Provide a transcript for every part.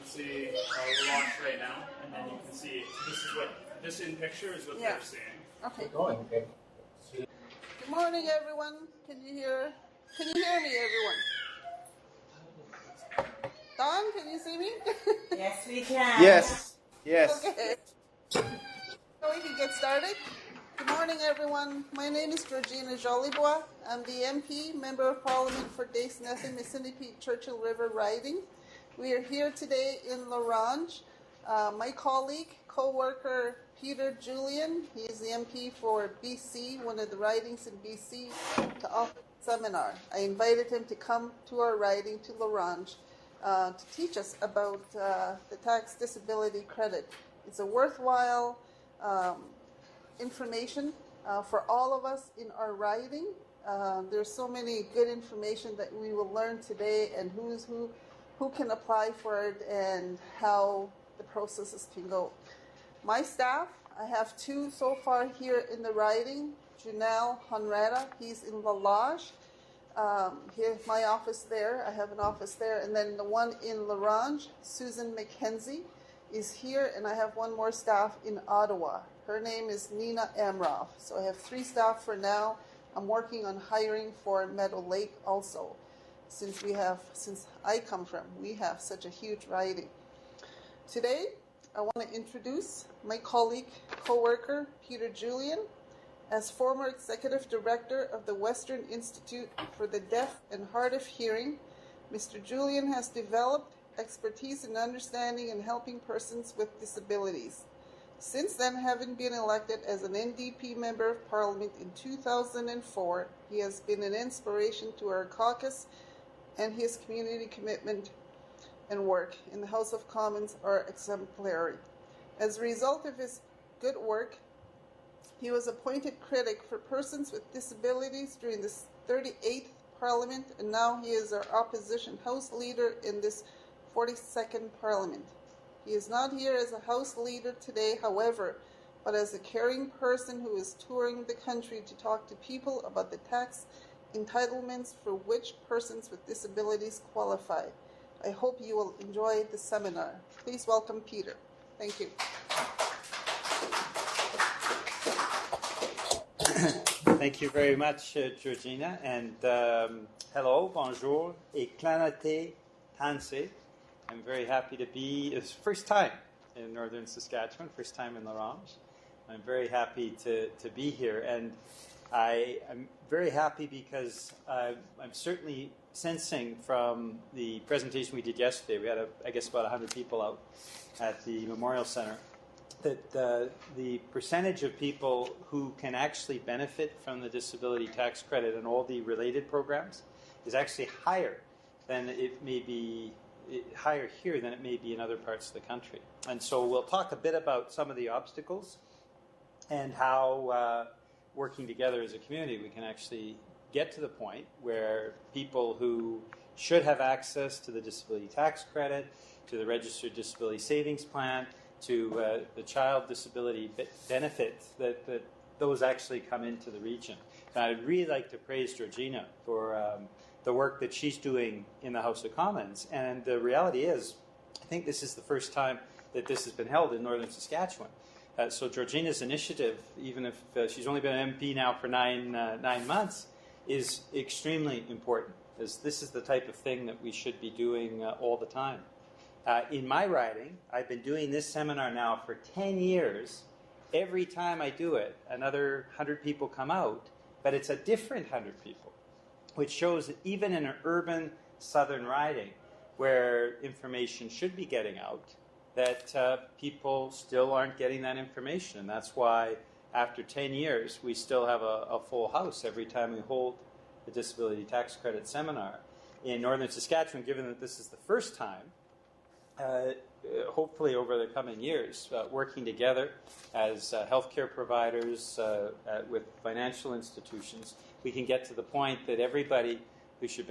can see we're launched right now, and then you can see this in picture is what they're seeing. Okay. Good morning, everyone. Can you hear me, everyone? Don, can you see me? Yes, we can. Yes. Okay. So we can get started. Good morning, everyone. My name is Georgina Jolibois. I'm the MP, Member of Parliament for Dace-Nethin, Mississippi Churchill River riding. We are here today in Ronge. My colleague, co-worker Peter Julian, he is the MP for BC, one of the ridings in BC, to offer a seminar. I invited him to come to our riding to Ronge to teach us about the tax disability credit. It's a worthwhile information for all of us in our riding. There's so many good information that we will learn today, and who can apply for it and how the processes can go. My staff, I have two so far here in the riding. Janelle Honrada, he's in La Lage. Here's my office there. I have an office there. And then the one in Ronge, Susan McKenzie, is here. And I have one more staff in Ottawa. Her name is Nina Amroff. So I have three staff for now. I'm working on hiring for Meadow Lake also. Since I come from, we have such a huge riding. Today, I want to introduce my colleague, co-worker, Peter Julian. As former executive director of the Western Institute for the Deaf and Hard of Hearing, Mr. Julian has developed expertise in understanding and helping persons with disabilities. Since then, having been elected as an NDP Member of Parliament in 2004, he has been an inspiration to our caucus, and his community commitment and work in the House of Commons are exemplary. As a result of his good work, he was appointed critic for persons with disabilities during the 38th Parliament, and now he is our opposition House leader in this 42nd Parliament. He is not here as a House leader today, however, but as a caring person who is touring the country to talk to people about the tax entitlements for which persons with disabilities qualify. I hope you will enjoy the seminar. Please welcome Peter. Thank you. Thank you very much, Georgina. And hello, bonjour, et clanate tanse. I'm very happy to be, it's first time in northern Saskatchewan, first time in Ronge. I'm very happy to be here. And I'm very happy because I'm certainly sensing from the presentation we did yesterday, we had, I guess, about 100 people out at the Memorial Center, that the percentage of people who can actually benefit from the disability tax credit and all the related programs is actually higher than it may be, higher here than it may be in other parts of the country. And so we'll talk a bit about some of the obstacles and how working together as a community, we can actually get to the point where people who should have access to the disability tax credit, to the registered disability savings plan, to the child disability benefit, that those actually come into the region. And I'd really like to praise Georgina for the work that she's doing in the House of Commons. And the reality is, I think this is the first time that this has been held in northern Saskatchewan. So Georgina's initiative, even if she's only been an MP now for nine months, is extremely important, as this is the type of thing that we should be doing all the time. In my riding, I've been doing this seminar now for 10 years. Every time I do it, another 100 people come out, but it's a different 100 people, which shows that even in an urban southern riding, where information should be getting out, that people still aren't getting that information. And that's why after 10 years, we still have a full house every time we hold the disability tax credit seminar. In northern Saskatchewan, given that this is the first time, hopefully over the coming years, working together as healthcare providers with financial institutions, we can get to the point that everybody who should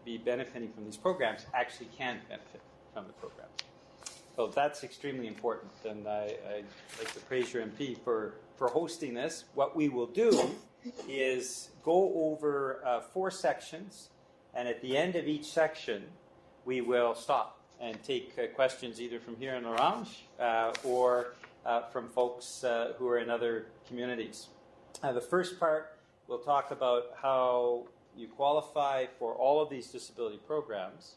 be benefiting from these programs actually can benefit from the programs. So that's extremely important, and I'd like to praise your MP for hosting this. What we will do is go over 4 sections, and at the end of each section, we will stop and take questions either from here in Orange or from folks who are in other communities. The first part, we'll talk about how you qualify for all of these disability programs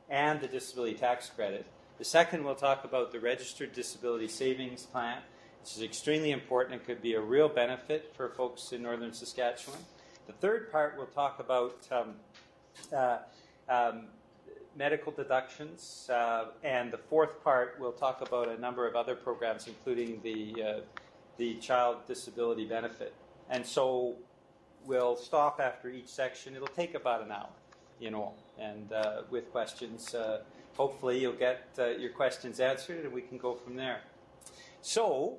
and the disability tax credit. The second, we'll talk about the Registered Disability Savings Plan. This is extremely important. It could be a real benefit for folks in northern Saskatchewan. The third part, we'll talk about medical deductions. And the fourth part, we'll talk about a number of other programs, including the Child Disability Benefit. And so we'll stop after each section. It'll take about an hour, and with questions. Hopefully you'll get your questions answered, and we can go from there. So,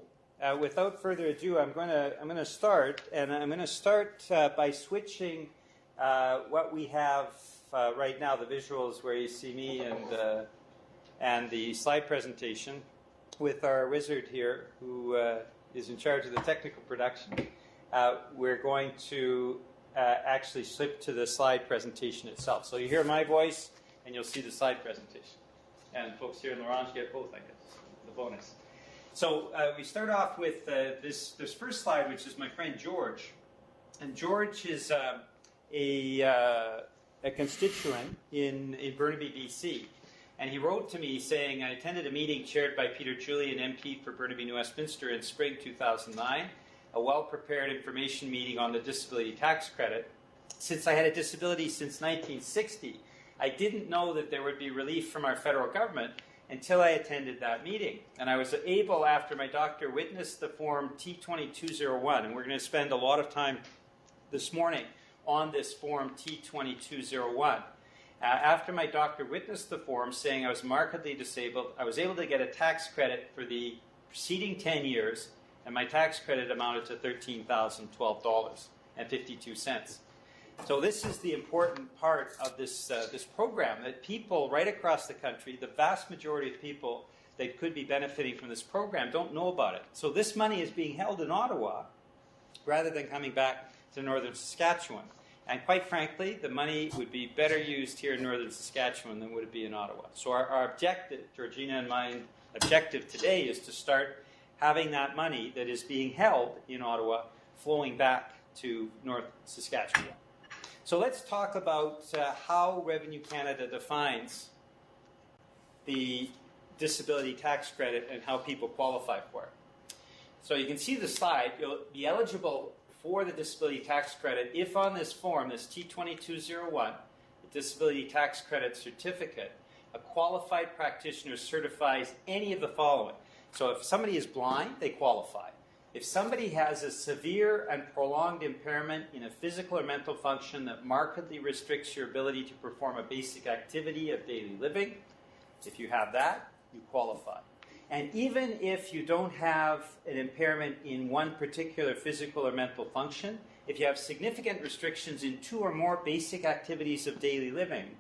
without further ado, I'm going to start, and I'm going to start by switching what we have right now, the visuals where you see me and the slide presentation, with our wizard here, who is in charge of the technical production. We're going to actually slip to the slide presentation itself. So you hear my voice, and you'll see the slide presentation. And folks here in Orange get both, I guess, the bonus. So we start off with this first slide, which is my friend George. And George is a constituent in Burnaby, BC. And he wrote to me saying, I attended a meeting chaired by Peter Julian, MP for Burnaby, New Westminster in spring 2009, a well-prepared information meeting on the disability tax credit. Since I had a disability since 1960, I didn't know that there would be relief from our federal government until I attended that meeting. And I was able, after my doctor witnessed the form T2201, and we're going to spend a lot of time this morning on this form T2201. After my doctor witnessed the form saying I was markedly disabled, I was able to get a tax credit for the preceding 10 years, and my tax credit amounted to $13,012.52. So this is the important part of this program, that people right across the country, the vast majority of people that could be benefiting from this program, don't know about it. So this money is being held in Ottawa rather than coming back to northern Saskatchewan. And quite frankly, the money would be better used here in northern Saskatchewan than would it be in Ottawa. So our objective, Georgina and my objective today, is to start having that money that is being held in Ottawa flowing back to North Saskatchewan. So let's talk about how Revenue Canada defines the disability tax credit and how people qualify for it. So you can see the slide. You'll be eligible for the disability tax credit if on this form, this T2201, the disability tax credit certificate, a qualified practitioner certifies any of the following. So if somebody is blind, they qualify. If somebody has a severe and prolonged impairment in a physical or mental function that markedly restricts your ability to perform a basic activity of daily living, if you have that, you qualify. And even if you don't have an impairment in one particular physical or mental function, if you have significant restrictions in two or more basic activities of daily living,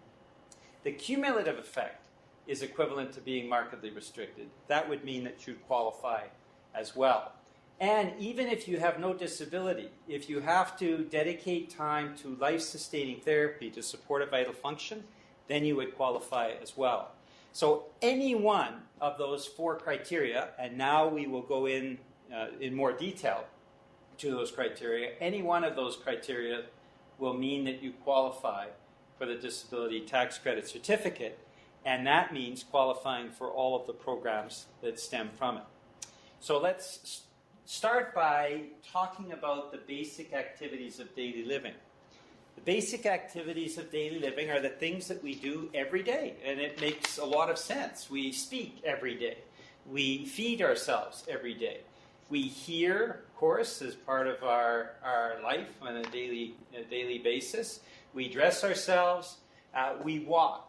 the cumulative effect is equivalent to being markedly restricted. That would mean that you qualify as well. And even if you have no disability, if you have to dedicate time to life-sustaining therapy to support a vital function, then you would qualify as well. So any one of those four criteria, and now we will go in more detail to those criteria, any one of those criteria will mean that you qualify for the disability tax credit certificate, and that means qualifying for all of the programs that stem from it. So let's start by talking about the basic activities of daily living. The basic activities of daily living are the things that we do every day, and it makes a lot of sense. We speak every day. We feed ourselves every day. We hear, of course, as part of our life on a daily basis. We dress ourselves. We walk.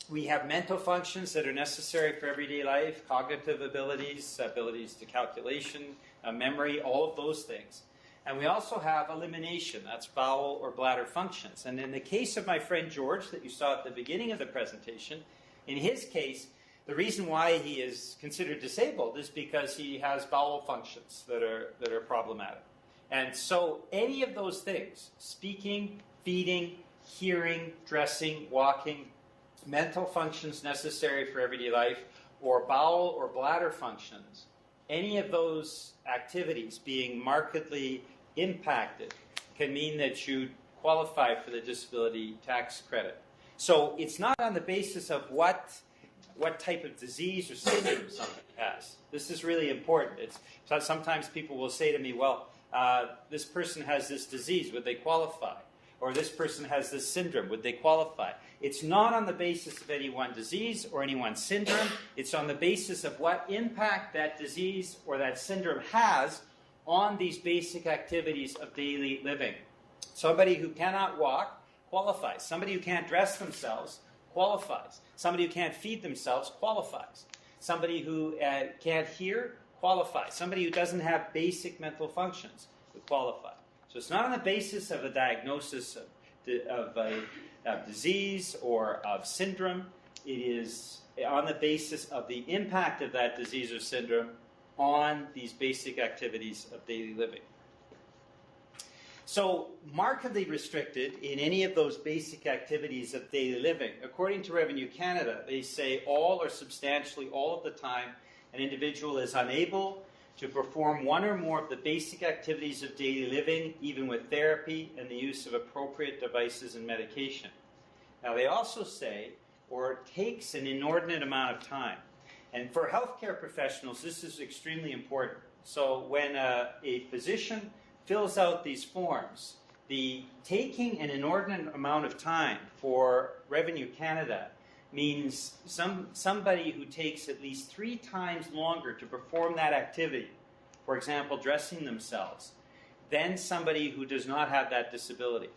We have mental functions that are necessary for everyday life, cognitive abilities, abilities to calculation, memory, all of those things. And we also have elimination, that's bowel or bladder functions. And in the case of my friend George that you saw at the beginning of the presentation, in his case, the reason why he is considered disabled is because he has bowel functions that are problematic. And so any of those things, speaking, feeding, hearing, dressing, walking, mental functions necessary for everyday life, or bowel or bladder functions, any of those activities being markedly impacted can mean that you qualify for the disability tax credit. So it's not on the basis of what type of disease or syndrome somebody has. This is really important. Sometimes people will say to me, well, this person has this disease, would they qualify? Or this person has this syndrome, would they qualify? It's not on the basis of any one disease or any one syndrome. It's on the basis of what impact that disease or that syndrome has on these basic activities of daily living. Somebody who cannot walk qualifies. Somebody who can't dress themselves qualifies. Somebody who can't feed themselves qualifies. Somebody who can't hear qualifies. Somebody who doesn't have basic mental functions would qualify. So it's not on the basis of a diagnosis of disease or of syndrome. It is on the basis of the impact of that disease or syndrome on these basic activities of daily living. So, markedly restricted in any of those basic activities of daily living, according to Revenue Canada, they say all or substantially all of the time an individual is unable to perform one or more of the basic activities of daily living, even with therapy and the use of appropriate devices and medication. Now, they also say, or it takes an inordinate amount of time. And for healthcare professionals, this is extremely important. So when a physician fills out these forms, the taking an inordinate amount of time for Revenue Canada means somebody who takes at least 3 times longer to perform that activity, for example, dressing themselves, than somebody who does not have that disability.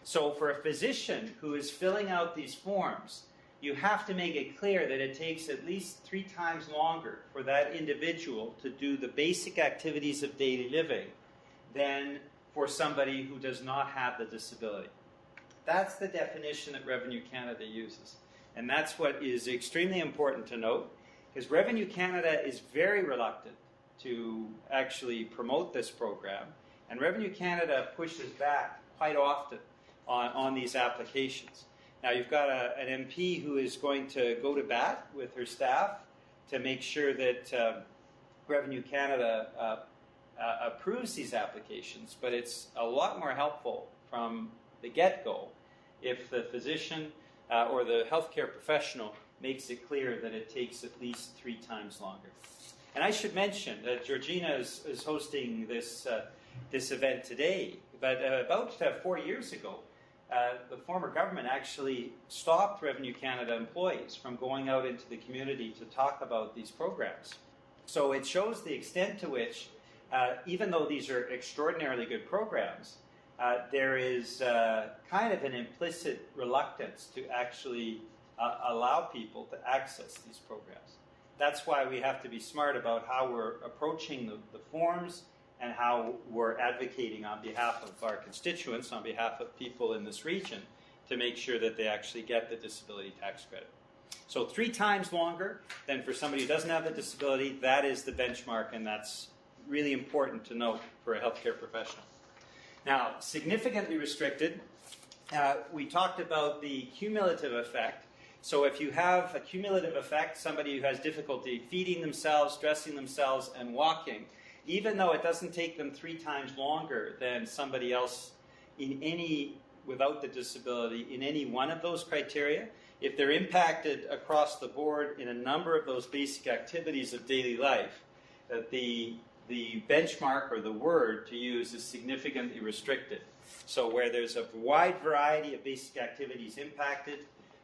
So for a physician who is filling out these forms, you have to make it clear that it takes at least 3 times longer for that individual to do the basic activities of daily living than for somebody who does not have the disability. That's the definition that Revenue Canada uses. And that's what is extremely important to note, because Revenue Canada is very reluctant to actually promote this program, and Revenue Canada pushes back quite often on these applications. Now, you've got an MP who is going to go to bat with her staff to make sure that Revenue Canada approves these applications, but it's a lot more helpful from the get-go if the physician or the healthcare professional makes it clear that it takes at least 3 times longer. And I should mention that Georgina is hosting this event today, but about 4 years ago, the former government actually stopped Revenue Canada employees from going out into the community to talk about these programs. So it shows the extent to which, even though these are extraordinarily good programs, there is kind of an implicit reluctance to actually allow people to access these programs. That's why we have to be smart about how we're approaching the forms and how we're advocating on behalf of our constituents, on behalf of people in this region, to make sure that they actually get the disability tax credit. So 3 times longer than for somebody who doesn't have the disability, that is the benchmark, and that's really important to note for a healthcare professional. Now, significantly restricted, we talked about the cumulative effect. So if you have a cumulative effect, somebody who has difficulty feeding themselves, dressing themselves, and walking, even though it doesn't take them 3 times longer than somebody else without the disability in any one of those criteria, if they're impacted across the board in a number of those basic activities of daily life, that the benchmark or the word to use is significantly restricted. So where there's a wide variety of basic activities impacted,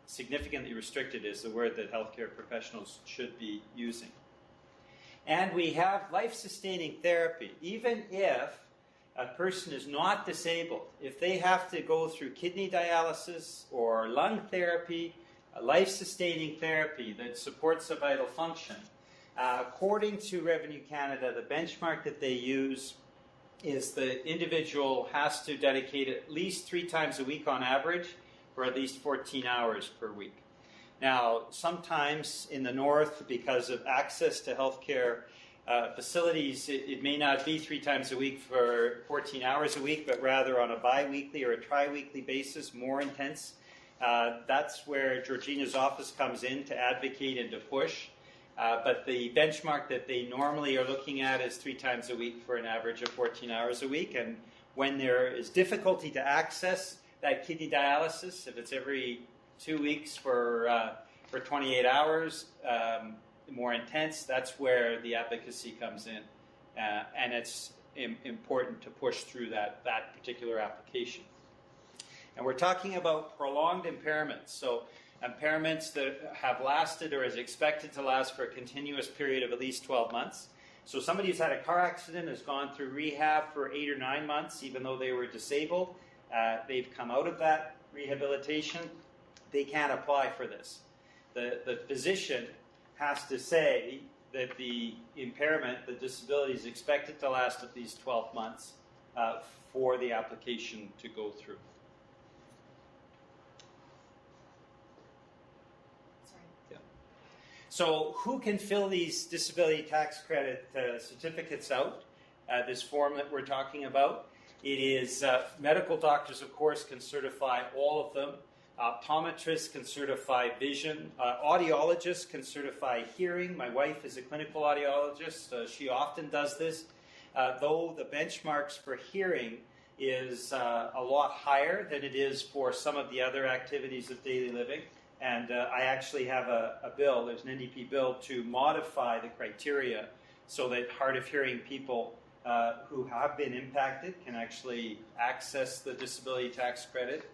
significantly restricted is the word that healthcare professionals should be using. And we have life-sustaining therapy. Even if a person is not disabled, if they have to go through kidney dialysis or lung therapy, a life-sustaining therapy that supports a vital function, according to Revenue Canada, the benchmark that they use is the individual has to dedicate at least 3 times a week on average for at least 14 hours per week. Now, sometimes in the north, because of access to healthcare facilities, it may not be 3 times a week for 14 hours a week, but rather on a bi-weekly or a tri-weekly basis, more intense That's where Georgina's office comes in to advocate and to push. But the benchmark that they normally are looking at is 3 times a week for an average of 14 hours a week. And when there is difficulty to access that kidney dialysis, if it's every 2 weeks for 28 hours, more intense, that's where the advocacy comes in. And it's important to push through that particular application. And we're talking about prolonged impairments. So impairments that have lasted or is expected to last for a continuous period of at least 12 months. So somebody who's had a car accident has gone through rehab for 8 or 9 months, even though they were disabled. They've come out of that rehabilitation. They can't apply for this. The physician has to say that the impairment, the disability, is expected to last at least 12 months for the application to go through. So who can fill these disability tax credit certificates out, this form that we're talking about? It is medical doctors, of course, can certify all of them. Optometrists can certify vision. Audiologists can certify hearing. My wife is a clinical audiologist. She often does this. Though the benchmarks for hearing is a lot higher than it is for some of the other activities of daily living. And I actually have a bill, there's an NDP bill, to modify the criteria so that hard of hearing people who have been impacted can actually access the disability tax credit.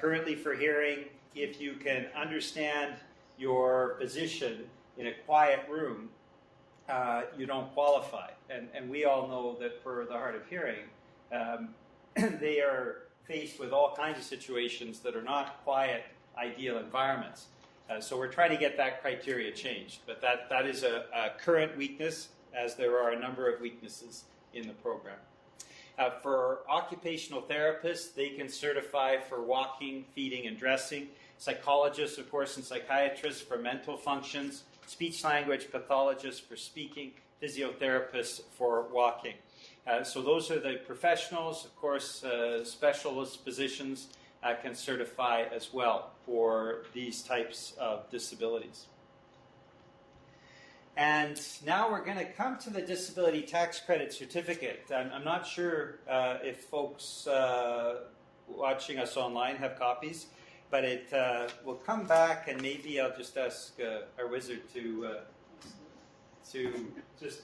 Currently for hearing, if you can understand your physician in a quiet room, you don't qualify. And we all know that for the hard of hearing, they are faced with all kinds of situations that are not quiet, ideal environments. So we're trying to get that criteria changed. But that is a current weakness, as there are a number of weaknesses in the program. For occupational therapists, they can certify for walking, feeding, and dressing. Psychologists, of course, and psychiatrists for mental functions. Speech-language pathologists for speaking. Physiotherapists for walking. So those are the professionals. Of course, specialist physicians can certify as well for these types of disabilities. And now we're going to come to the disability tax credit certificate. I'm not sure if folks watching us online have copies, but it will come back, and maybe I'll just ask our wizard to just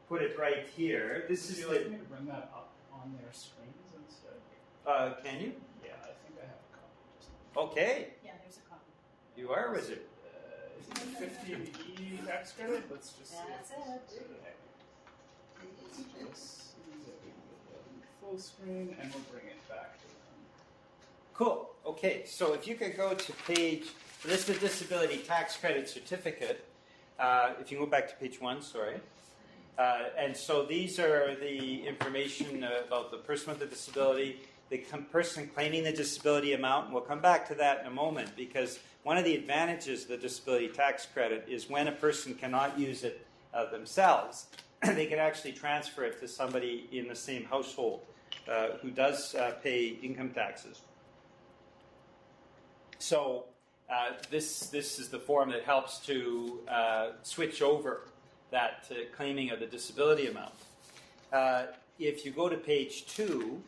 put it right here. This is Would you like me to bring that up on their screens instead? Can you? Yeah, I think I have a copy. Okay. Yeah, there's a copy. You are a wizard. Is it 50E tax credit? Let's just see. That's it. Full screen, and we'll bring it back to them. Cool. Okay, so if you could go to page, this is the disability tax credit certificate. If you go back to page 1, sorry. And so these are the information about the person with the disability, the person claiming the disability amount, and we'll come back to that in a moment, because one of the advantages of the disability tax credit is when a person cannot use it themselves, they can actually transfer it to somebody in the same household who does pay income taxes. So this is the form that helps to switch over that claiming of the disability amount. If you go to page 2,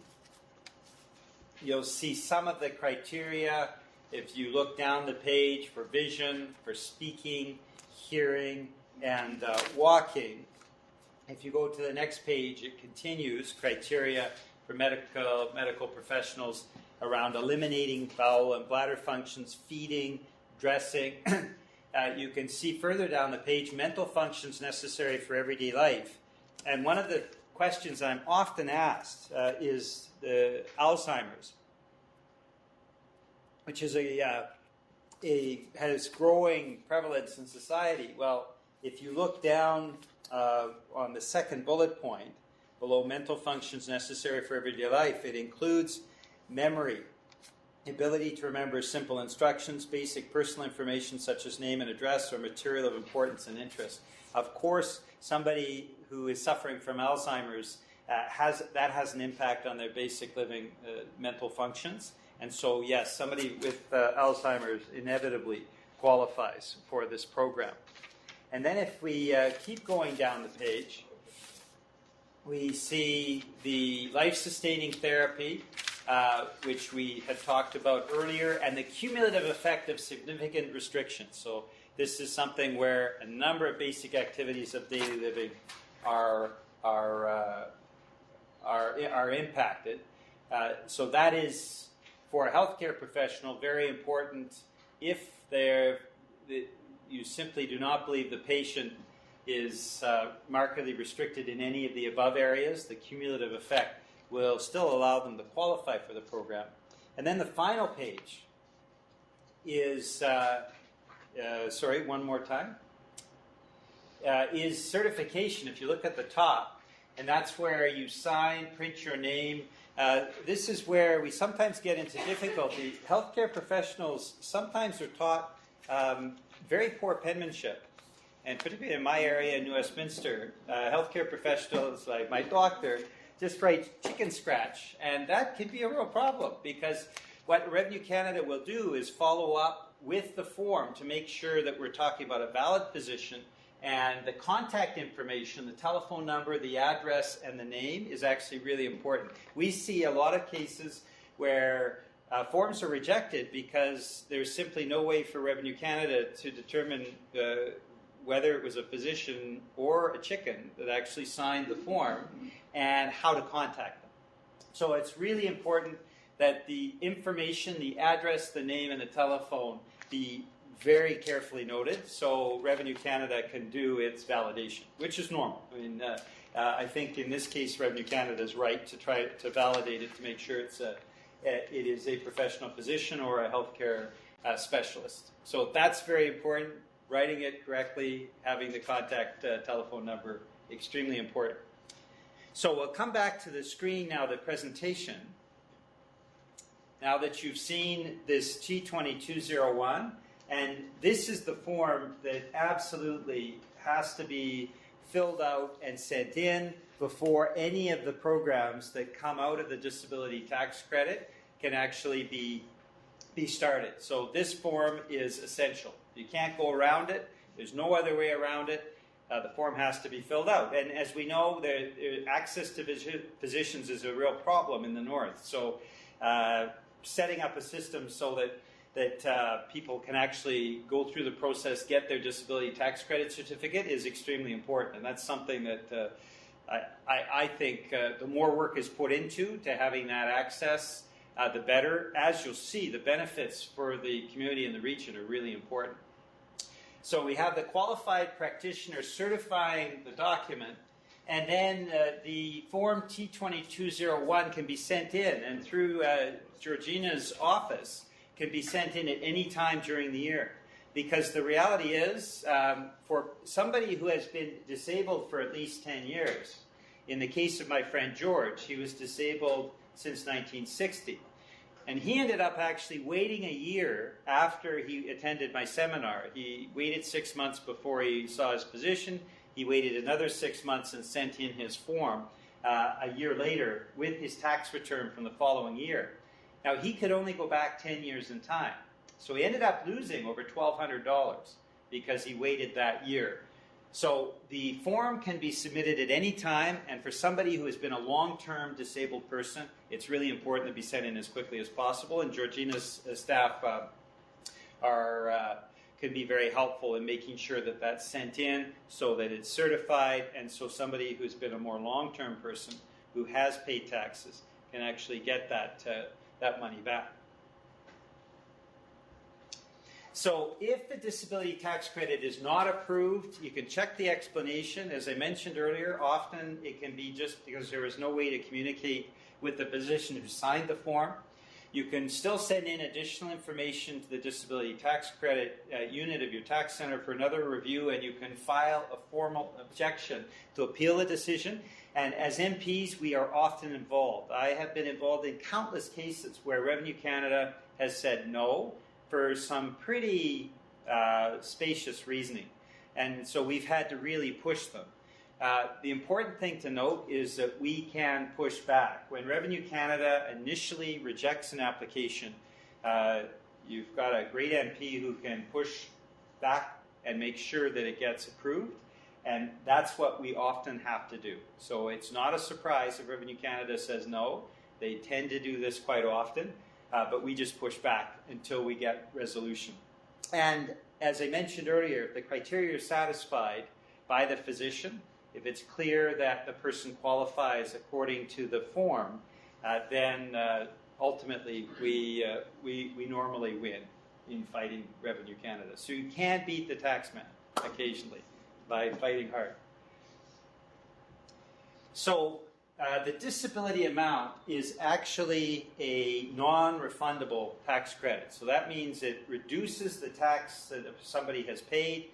you'll see some of the criteria. If you look down the page for vision, for speaking, hearing, and walking, if you go to the next page, it continues criteria for medical professionals around eliminating bowel and bladder functions, feeding, dressing. You can see further down the page mental functions necessary for everyday life. And one of the questions I'm often asked is the Alzheimer's, which is has growing prevalence in society. Well, if you look down on the second bullet point, below mental functions necessary for everyday life, it includes memory, ability to remember simple instructions, basic personal information such as name and address or material of importance and interest. Of course, somebody who is suffering from Alzheimer's has an impact on their basic living mental functions, And so, yes, somebody with Alzheimer's inevitably qualifies for this program. And then if we keep going down the page, we see the life-sustaining therapy, which we had talked about earlier, and the cumulative effect of significant restrictions. So this is something where a number of basic activities of daily living are impacted. So that is, for a healthcare professional, very important. If you simply do not believe the patient is markedly restricted in any of the above areas, the cumulative effect will still allow them to qualify for the program. And then the final page is, one more time, is certification. If you look at the top, and that's where you sign, print your name. This is where we sometimes get into difficulty. Healthcare professionals sometimes are taught very poor penmanship. And particularly in my area in New Westminster, healthcare professionals like my doctor just write chicken scratch. And that can be a real problem, because what Revenue Canada will do is follow up with the form to make sure that we're talking about a valid position, and the contact information, the telephone number, the address, and the name is actually really important. We see a lot of cases where forms are rejected because there's simply no way for Revenue Canada to determine whether it was a physician or a chicken that actually signed the form and how to contact them. So it's really important that the information, the address, the name, and the telephone be very carefully noted so Revenue Canada can do its validation, which is normal. I mean, I think in this case Revenue Canada is right to try to validate it to make sure it is a professional physician or a healthcare specialist. So that's very important. Writing it correctly, having the contact telephone number, extremely important. So we'll come back to the screen now, the presentation. Now that you've seen this T2201, and this is the form that absolutely has to be filled out and sent in before any of the programs that come out of the disability tax credit can actually be started. So this form is essential. You can't go around it. There's no other way around it. The form has to be filled out. And as we know, access to physicians is a real problem in the north. So setting up a system so that people can actually go through the process, get their disability tax credit certificate is extremely important. And that's something that I think the more work is put into to having that access, the better. As you'll see, the benefits for the community and the region are really important. So we have the qualified practitioner certifying the document, and then the form T2201 can be sent in, and through Georgina's office can be sent in at any time during the year. Because the reality is, for somebody who has been disabled for at least 10 years, in the case of my friend George, he was disabled since 1960. And he ended up actually waiting a year after he attended my seminar. He waited 6 months before he saw his physician. He waited another 6 months and sent in his form a year later with his tax return from the following year. Now, he could only go back 10 years in time. So he ended up losing over $1,200 because he waited that year. So the form can be submitted at any time, and for somebody who has been a long-term disabled person, it's really important to be sent in as quickly as possible, and Georgina's staff can be very helpful in making sure that that's sent in so that it's certified, and so somebody who's been a more long-term person who has paid taxes can actually get that money back. So if the disability tax credit is not approved, you can check the explanation. As I mentioned earlier, often it can be just because there is no way to communicate with the physician who signed the form. You can still send in additional information to the disability tax credit unit of your tax center for another review, and you can file a formal objection to appeal the decision. And as MPs, we are often involved. I have been involved in countless cases where Revenue Canada has said no for some pretty spacious reasoning. And so we've had to really push them. The important thing to note is that we can push back. When Revenue Canada initially rejects an application, you've got a great MP who can push back and make sure that it gets approved, and that's what we often have to do. So it's not a surprise if Revenue Canada says no. They tend to do this quite often, but we just push back until we get resolution. And as I mentioned earlier, if the criteria are satisfied by the physician, if it's clear that the person qualifies according to the form, then ultimately we normally win in fighting Revenue Canada. So you can beat the taxman occasionally by fighting hard. So the disability amount is actually a non-refundable tax credit. So that means it reduces the tax that somebody has paid,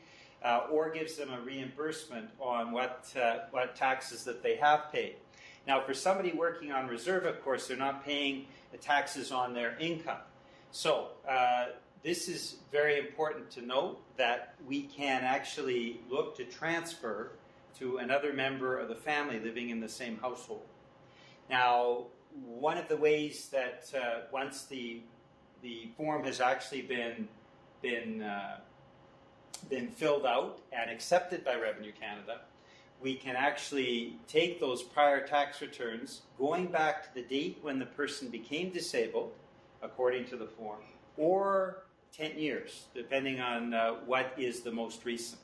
or gives them a reimbursement on what taxes that they have paid. Now, for somebody working on reserve, of course, they're not paying the taxes on their income. So this is very important to note that we can actually look to transfer to another member of the family living in the same household. Now, one of the ways that once the form has actually been filled out and accepted by Revenue Canada, we can actually take those prior tax returns going back to the date when the person became disabled, according to the form, or 10 years, depending on what is the most recent.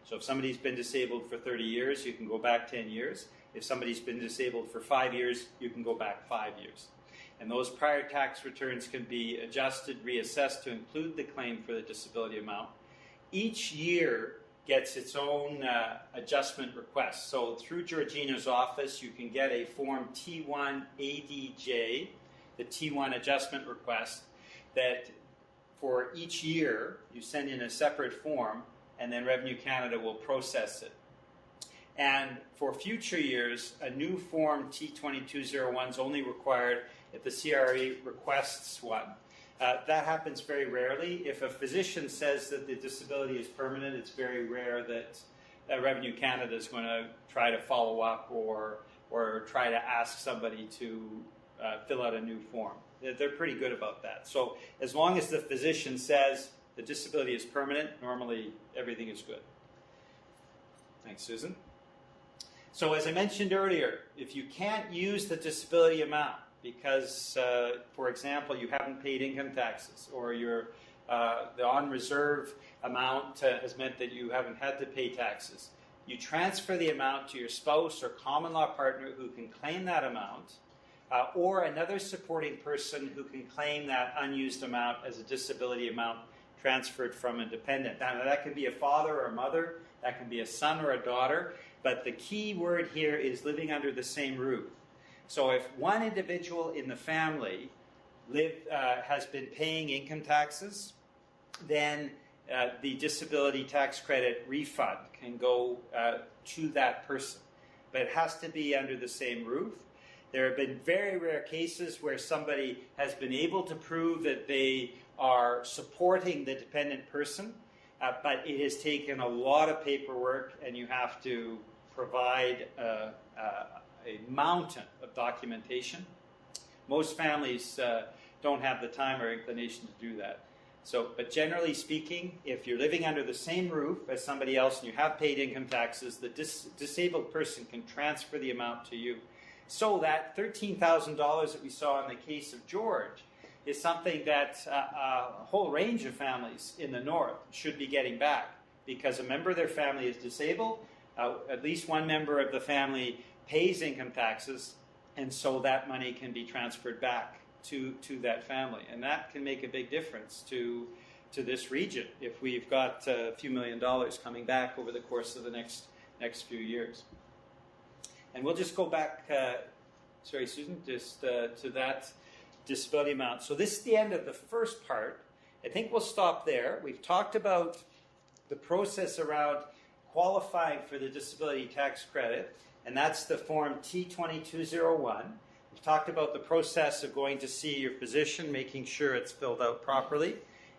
So if somebody's been disabled for 30 years, you can go back 10 years. If somebody's been disabled for 5 years, you can go back 5 years. And those prior tax returns can be adjusted, reassessed to include the claim for the disability amount. Each year gets its own adjustment request. So through Georgina's office, you can get a form T1 ADJ, the T1 adjustment request, that for each year you send in a separate form, and then Revenue Canada will process it. And for future years, a new form T2201 is only required if the CRA requests one. That happens very rarely. If a physician says that the disability is permanent, it's very rare that Revenue Canada is going to try to follow up or try to ask somebody to fill out a new form. They're pretty good about that. So as long as the physician says the disability is permanent, normally everything is good. Thanks, Susan. So as I mentioned earlier, if you can't use the disability amount because, for example, you haven't paid income taxes, or the on-reserve amount has meant that you haven't had to pay taxes, you transfer the amount to your spouse or common law partner who can claim that amount, or another supporting person who can claim that unused amount as a disability amount transferred from a dependent. Now, that can be a father or a mother, that can be a son or a daughter, but the key word here is living under the same roof. So if one individual in the family has been paying income taxes, then the disability tax credit refund can go to that person. But it has to be under the same roof. There have been very rare cases where somebody has been able to prove that they are supporting the dependent person, but it has taken a lot of paperwork, and you have to provide a mountain of documentation. Most families don't have the time or inclination to do that. So, but generally speaking, if you're living under the same roof as somebody else and you have paid income taxes, the disabled person can transfer the amount to you. So that $13,000 that we saw in the case of George is something that a whole range of families in the north should be getting back, because a member of their family is disabled, at least one member of the family pays income taxes, and so that money can be transferred back to that family. And that can make a big difference to this region if we've got a few $1 million coming back over the course of the next few years. And we'll just go back, sorry, Susan, just to that disability amount. So this is the end of the first part. I think we'll stop there. We've talked about the process around qualifying for the disability tax credit, and that's the form T2201. We've talked about the process of going to see your physician, making sure it's filled out properly.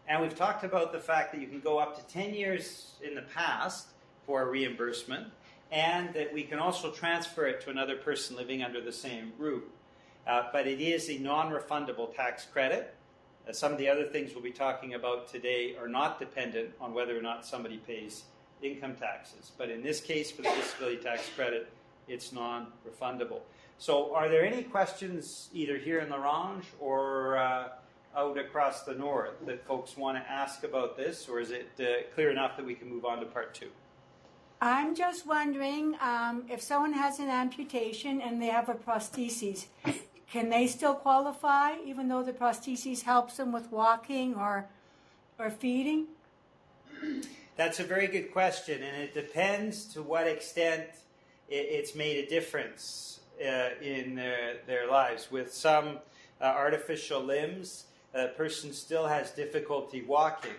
And we've talked about the fact that you can go up to 10 years in the past for a reimbursement, and that we can also transfer it to another person living under the same roof. But it is a non-refundable tax credit. Some of the other things we'll be talking about today are not dependent on whether or not somebody pays income taxes. But in this case, for the disability tax credit, it's non-refundable. So are there any questions either here in Ronge or out across the north that folks want to ask about this, or is it clear enough that we can move on to part two? I'm just wondering if someone has an amputation and they have a prosthesis, can they still qualify even though the prosthesis helps them with walking or feeding? That's a very good question, and it depends to what extent it's made a difference in their lives. With some artificial limbs, a person still has difficulty walking.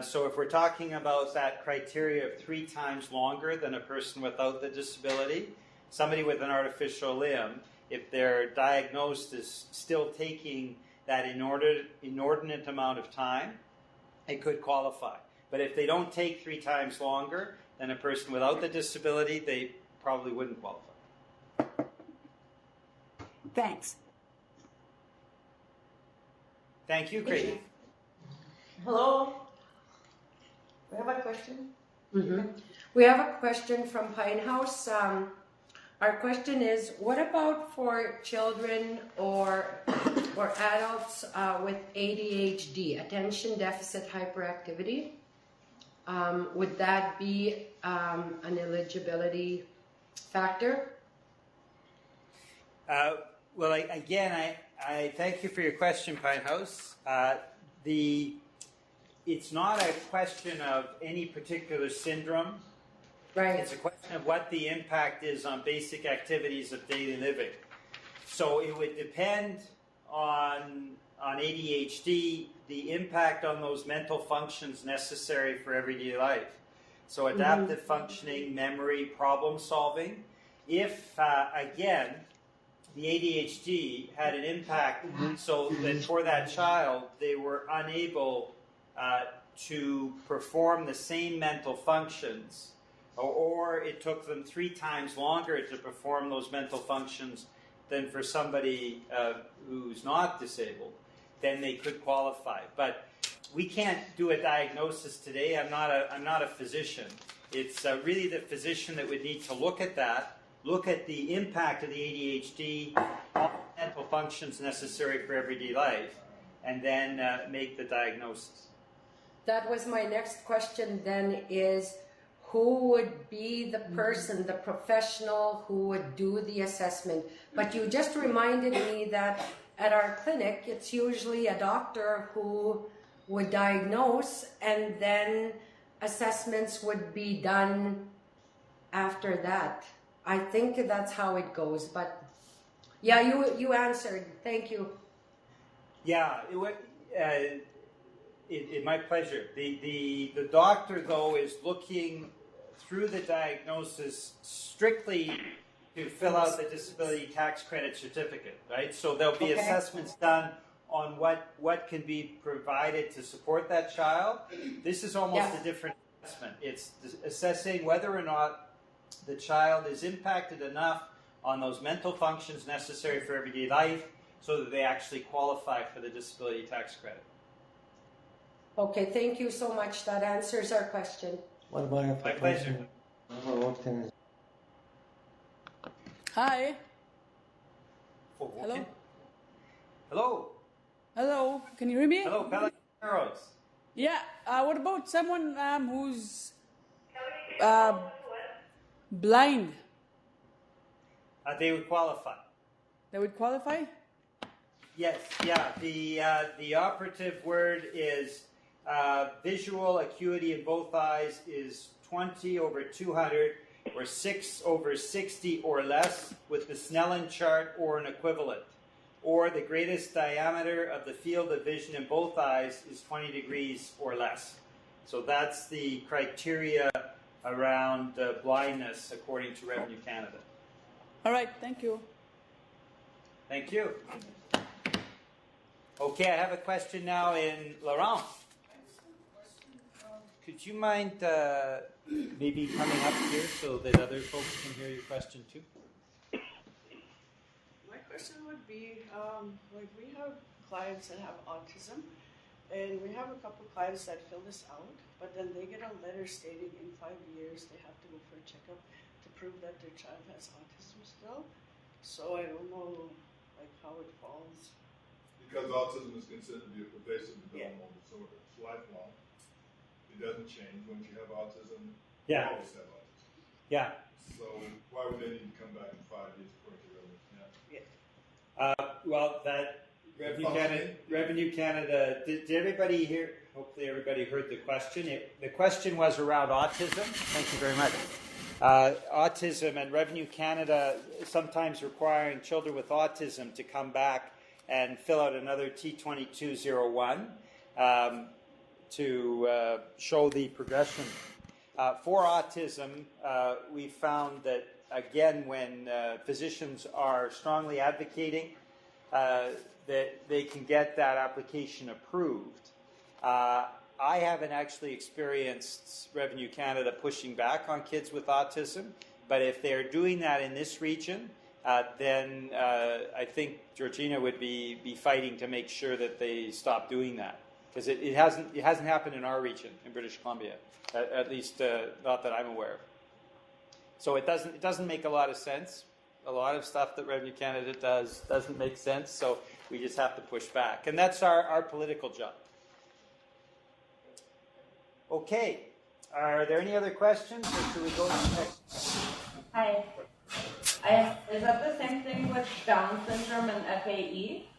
So if we're talking about that criteria of 3 times longer than a person without the disability, somebody with an artificial limb, if they're diagnosed as still taking that inordinate amount of time, it could qualify. But if they don't take 3 times longer than a person without the disability, they probably wouldn't qualify. Thanks. Thank you, Grady. Hello. We have a question. Mm-hmm. We have a question from Pine House. Our question is, what about for children or adults with ADHD, attention deficit hyperactivity? Would that be an eligibility factor? Well, I thank you for your question, Pine House. It's not a question of any particular syndrome. Right. It's a question of what the impact is on basic activities of daily living. So it would depend on ADHD, the impact on those mental functions necessary for everyday life. So adaptive functioning, memory, problem solving. If, again, the ADHD had an impact so that for that child, they were unable to perform the same mental functions, or it took them 3 times longer to perform those mental functions than for somebody who's not disabled, then they could qualify. But we can't do a diagnosis today. I'm not a physician. It's really the physician that would need to look at that, look at the impact of the ADHD on mental functions necessary for everyday life, and then make the diagnosis. That was my next question then, is who would be the person, the professional who would do the assessment? But you just reminded me that at our clinic, it's usually a doctor who would diagnose, and then assessments would be done after that. I think that's how it goes, but yeah, you answered. Thank you. Yeah, my pleasure. The doctor, though, is looking through the diagnosis strictly to fill out the disability tax credit certificate, right? So there'll be assessments done on what can be provided to support that child. This is almost a different assessment. It's assessing whether or not the child is impacted enough on those mental functions necessary for everyday life so that they actually qualify for the disability tax credit. Okay, thank you so much. That answers our question. What about if My pleasure. Hi. Hello. Hello. Hello. Can you hear me? Hello, Pelicanos. Yeah. What about someone who's blind? They would qualify. They would qualify? Yes. Yeah. The operative word is visual acuity in both eyes is 20/200 or 6/60 or less with the Snellen chart or an equivalent. Or the greatest diameter of the field of vision in both eyes is 20 degrees or less. So that's the criteria around blindness according to Revenue Canada. All right. Thank you. Thank you. Okay, I have a question now in Laurent. could you mind maybe coming up here so that other folks can hear your question too? My question would be, like we have clients that have autism, and we have a couple clients that fill this out, but then they get a letter stating in 5 years they have to go for a checkup to prove that their child has autism still. So I don't know, like how it falls. Because autism is considered to be a pervasive developmental disorder. It's lifelong. It doesn't change. Once you have autism, you always have autism. Yeah. So why would they need to come back in 5 years according to your Well, that Revenue Canada. Did everybody hear? Hopefully, everybody heard the question. The question was around autism. Thank you very much. Autism and Revenue Canada sometimes requiring children with autism to come back and fill out another T2201 to show the progression. For autism, we found that, again, when physicians are strongly advocating that they can get that application approved. I haven't actually experienced Revenue Canada pushing back on kids with autism, but if they're doing that in this region, then I think Georgina would be fighting to make sure that they stop doing that, because it hasn't happened in our region in British Columbia, at least not that I'm aware of. So it doesn't make a lot of sense. A lot of stuff that Revenue Canada does doesn't make sense, so we just have to push back, and that's our political job. Okay, are there any other questions, or should we go to the next? Hi. Is that the same thing with Down syndrome and FAE?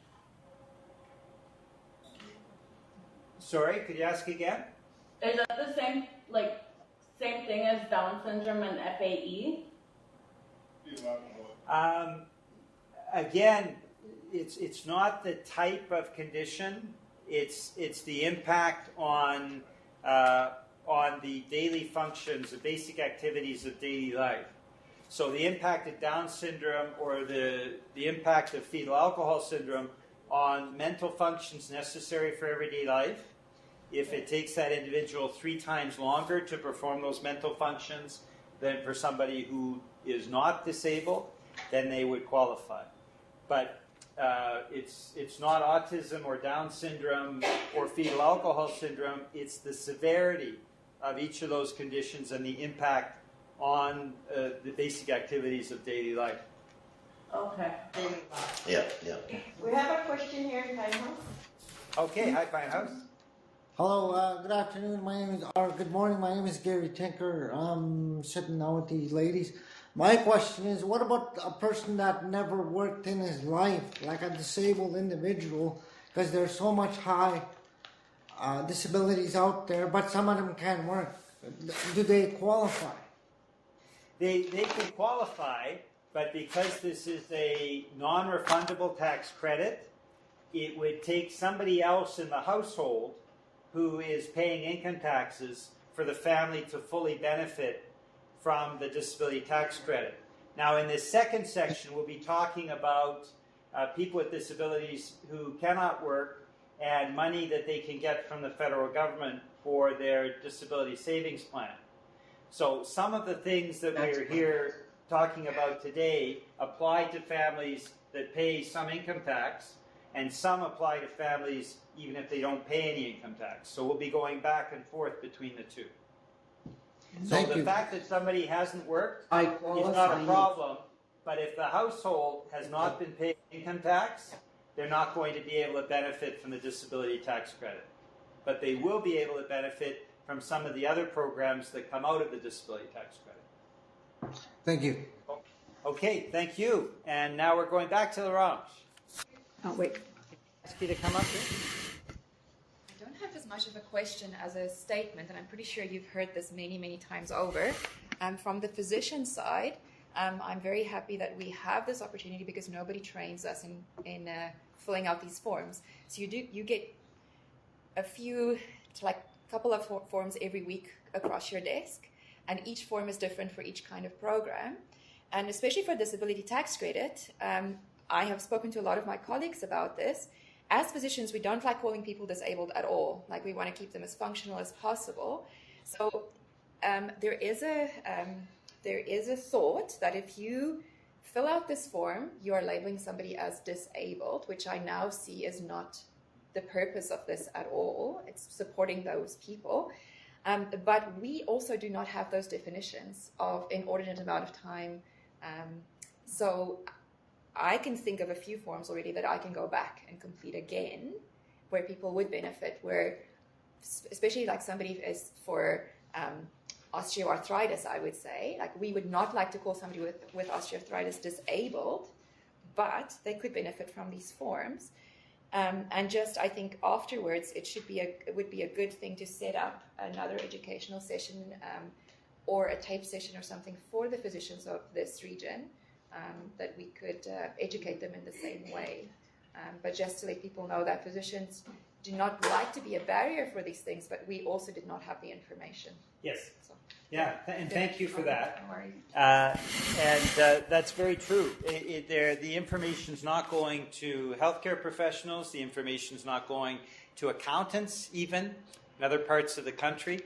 Sorry, could you ask again? Is that the same thing as Down syndrome and FAE? Again, it's not the type of condition. It's the impact on the daily functions, the basic activities of daily life. So the impact of Down syndrome or the impact of fetal alcohol syndrome on mental functions necessary for everyday life. If it takes that individual 3 times longer to perform those mental functions than for somebody who is not disabled, then they would qualify. But it's not autism or Down syndrome or fetal alcohol syndrome. It's the severity of each of those conditions and the impact on the basic activities of daily life. Okay. Yeah. We have a question here in Pinehouse. Okay, hi Pinehouse. Hello, good afternoon. Good morning. My name is Gary Tinker. I'm sitting now with these ladies. My question is, what about a person that never worked in his life, like a disabled individual, because there's so much high disabilities out there, but some of them can't work. Do they qualify? They can qualify, but because this is a non-refundable tax credit, it would take somebody else in the household who is paying income taxes for the family to fully benefit from the disability tax credit. Now, in this second section, we'll be talking about people with disabilities who cannot work and money that they can get from the federal government for their disability savings plan. So some of the things that we're here talking about today apply to families that pay some income tax, and some apply to families even if they don't pay any income tax. So we'll be going back and forth between the two. So the fact that somebody hasn't worked is not a problem, but if the household has not been paying income tax, they're not going to be able to benefit from the disability tax credit. But they will be able to benefit from some of the other programs that come out of the disability tax credit. Thank you. Okay, thank you. And now we're going back to Ronge. Oh, wait. Ask you to come up here. I don't have as much of a question as a statement, and I'm pretty sure you've heard this many, many times over. From the physician side, I'm very happy that we have this opportunity because nobody trains us in filling out these forms. So you get a couple of forms every week across your desk, and each form is different for each kind of program. And especially for disability tax credit, I have spoken to a lot of my colleagues about this. As physicians, we don't like calling people disabled at all. Like, we want to keep them as functional as possible. So there is a thought that if you fill out this form, you are labeling somebody as disabled, which I now see is not the purpose of this at all. It's supporting those people. But we also do not have those definitions of inordinate amount of time. So I can think of a few forms already that I can go back and complete again, where people would benefit, where especially like somebody is for osteoarthritis, I would say, like we would not like to call somebody with osteoarthritis disabled, but they could benefit from these forms. And just, I think afterwards, it would be a good thing to set up another educational session or a tape session or something for the physicians of this region, that we could educate them in the same way. But just to let people know that physicians do not like to be a barrier for these things, but we also did not have the information. Yes. So, and thank you for that. No worries. And that's very true. The information is not going to healthcare professionals. The information is not going to accountants, even in other parts of the country.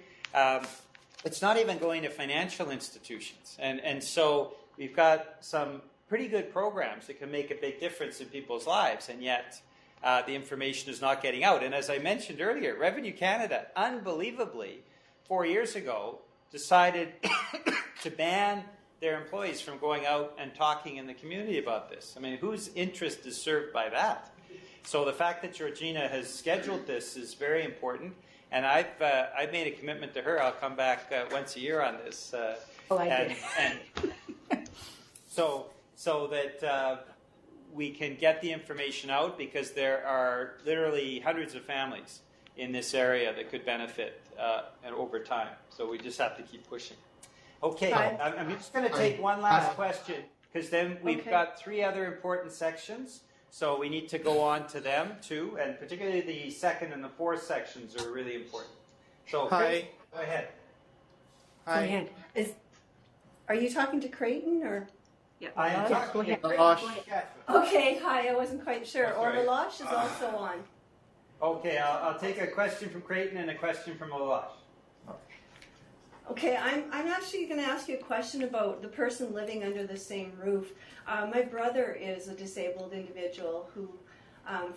It's not even going to financial institutions. And so we've got some pretty good programs that can make a big difference in people's lives, and yet the information is not getting out. And as I mentioned earlier, Revenue Canada, unbelievably, 4 years ago, decided to ban their employees from going out and talking in the community about this. I mean, whose interest is served by that? So the fact that Georgina has scheduled this is very important, and I've made a commitment to her. I'll come back once a year on this. And so that we can get the information out, because there are literally hundreds of families in this area that could benefit and over time. So we just have to keep pushing. Okay, I'm just going to take one last question, because then we've got 3 other important sections. So we need to go on to them too, and particularly the 2nd and the 4th sections are really important. So Chris, go ahead. Hi. Go ahead. Are you talking to Creighton or? Yeah. I am talking to Okay, hi, I wasn't quite sure. Or Milosh is also on. Okay, I'll take a question from Creighton and a question from Milosh. Okay, I'm actually going to ask you a question about the person living under the same roof. My brother is a disabled individual who,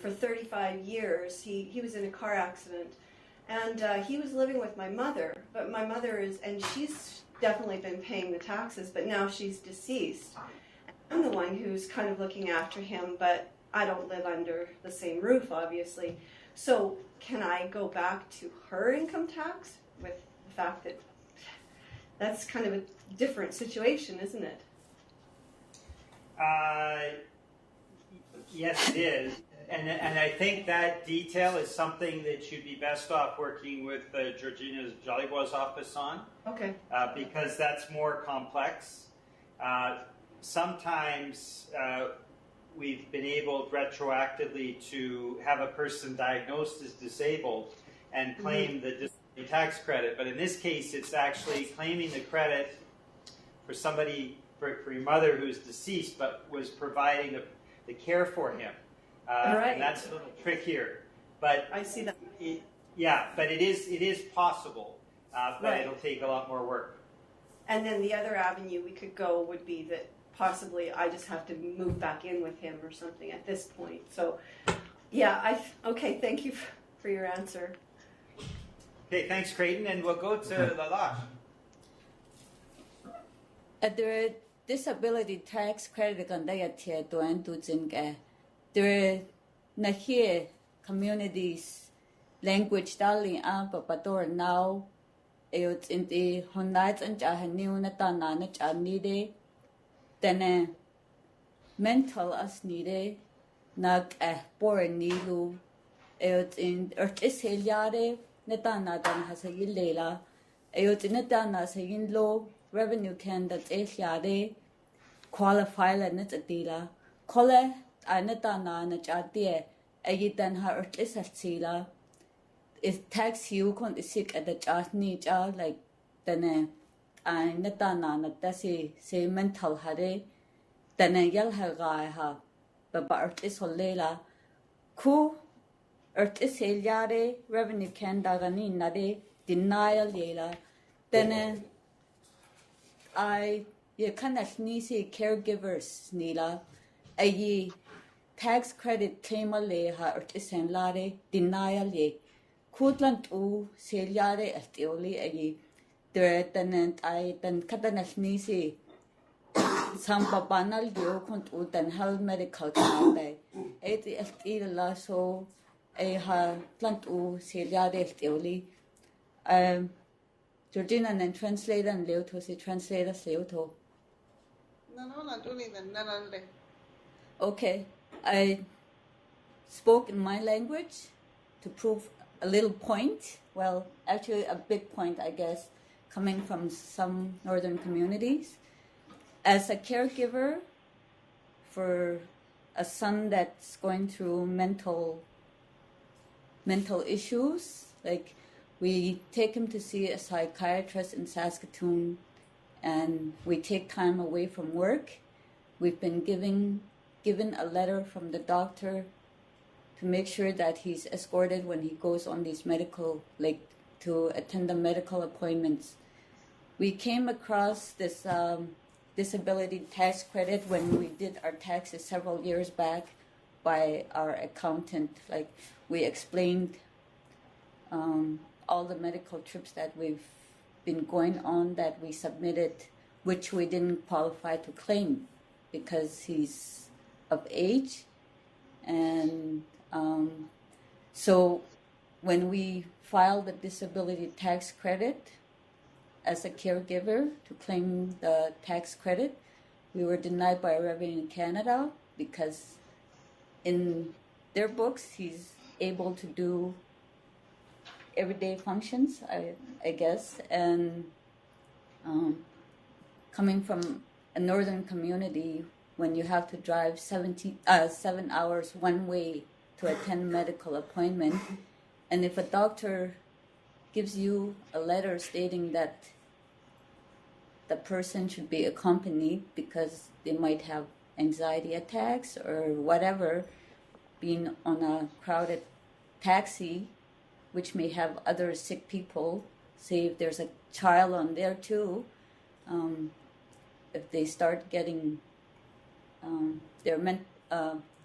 for 35 years, he was in a car accident. And he was living with my mother, but my mother and she's definitely been paying the taxes, but now she's deceased. I'm the one who's kind of looking after him, but I don't live under the same roof, obviously. So can I go back to her income tax with the fact that that's kind of a different situation, isn't it? Yes, it is. And I think that detail is something that you'd be best off working with Georgina Jolibois' office on. Okay. Because that's more complex. Sometimes we've been able retroactively to have a person diagnosed as disabled and claim the disability tax credit. But in this case, it's actually claiming the credit for somebody, for your mother who's deceased, but was providing the care for him. Right. And that's a little trickier. But I see that. But it is possible, but right. It'll take a lot more work. And then the other avenue we could go would be that possibly I just have to move back in with him or something at this point. So, yeah, okay, thank you for your answer. Okay, thanks, Creighton, and we'll go to Lalash. The disability tax credit kan daya tia tuan tu jinga. There na here communities language darling papator now it's in the honnites and jahanu na tanana chanide then mental as needed nag por nilu it's in is heliare na tanadan has a yilela it's in a tana saying low revenue can that's a qualify and it's a dealer call Anatana na chatie ayitan ha is a sila is tax you con is sick at the chatni cha like tane Anatana na tasi say mental hare tane yal ha gai ha but art is holela ku art is helyare revenue can dagani nade denial yela then you kind of need caregivers nila a tax credit claim le ha artisan lare denial ye kudlant u selyare atioli a there tenant I then katanas nisi samba banal yo kunt u then health medical day it la so a ha plant u selyare atioli Georgina and translator and Leo si translator Leo. No, not doing that. Okay, I spoke in my language to prove a little point. Well, actually a big point, I guess, coming from some northern communities. As a caregiver for a son that's going through mental issues, like we take him to see a psychiatrist in Saskatoon, and we take time away from work. We've been given a letter from the doctor to make sure that he's escorted when he goes on these medical, like to attend the medical appointments. We came across this disability tax credit when we did our taxes several years back by our accountant. Like we explained all the medical trips that we've been going on that we submitted, which we didn't qualify to claim because he's of age. And so when we filed the disability tax credit as a caregiver to claim the tax credit, we were denied by Revenue Canada because in their books he's able to do everyday functions, I guess, and coming from a northern community, when you have to drive 7 hours one way to attend a medical appointment, and if a doctor gives you a letter stating that the person should be accompanied because they might have anxiety attacks or whatever, being on a crowded taxi, which may have other sick people, say if there's a child on there too, if they start getting their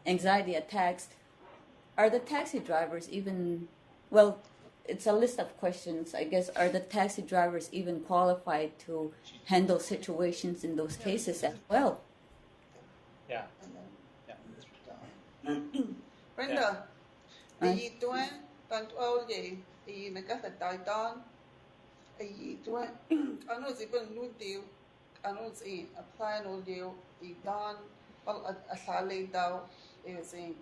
anxiety attacks, are the taxi drivers even, well, it's a list of questions, I guess, are the taxi drivers even qualified to handle situations in those cases as well? Yeah. Brenda, the doing tant all day, the Nagata Daidan, a doing, I know it's even new deal, I know it's a plan all deal, the Don, well, a Sally Dow, is a,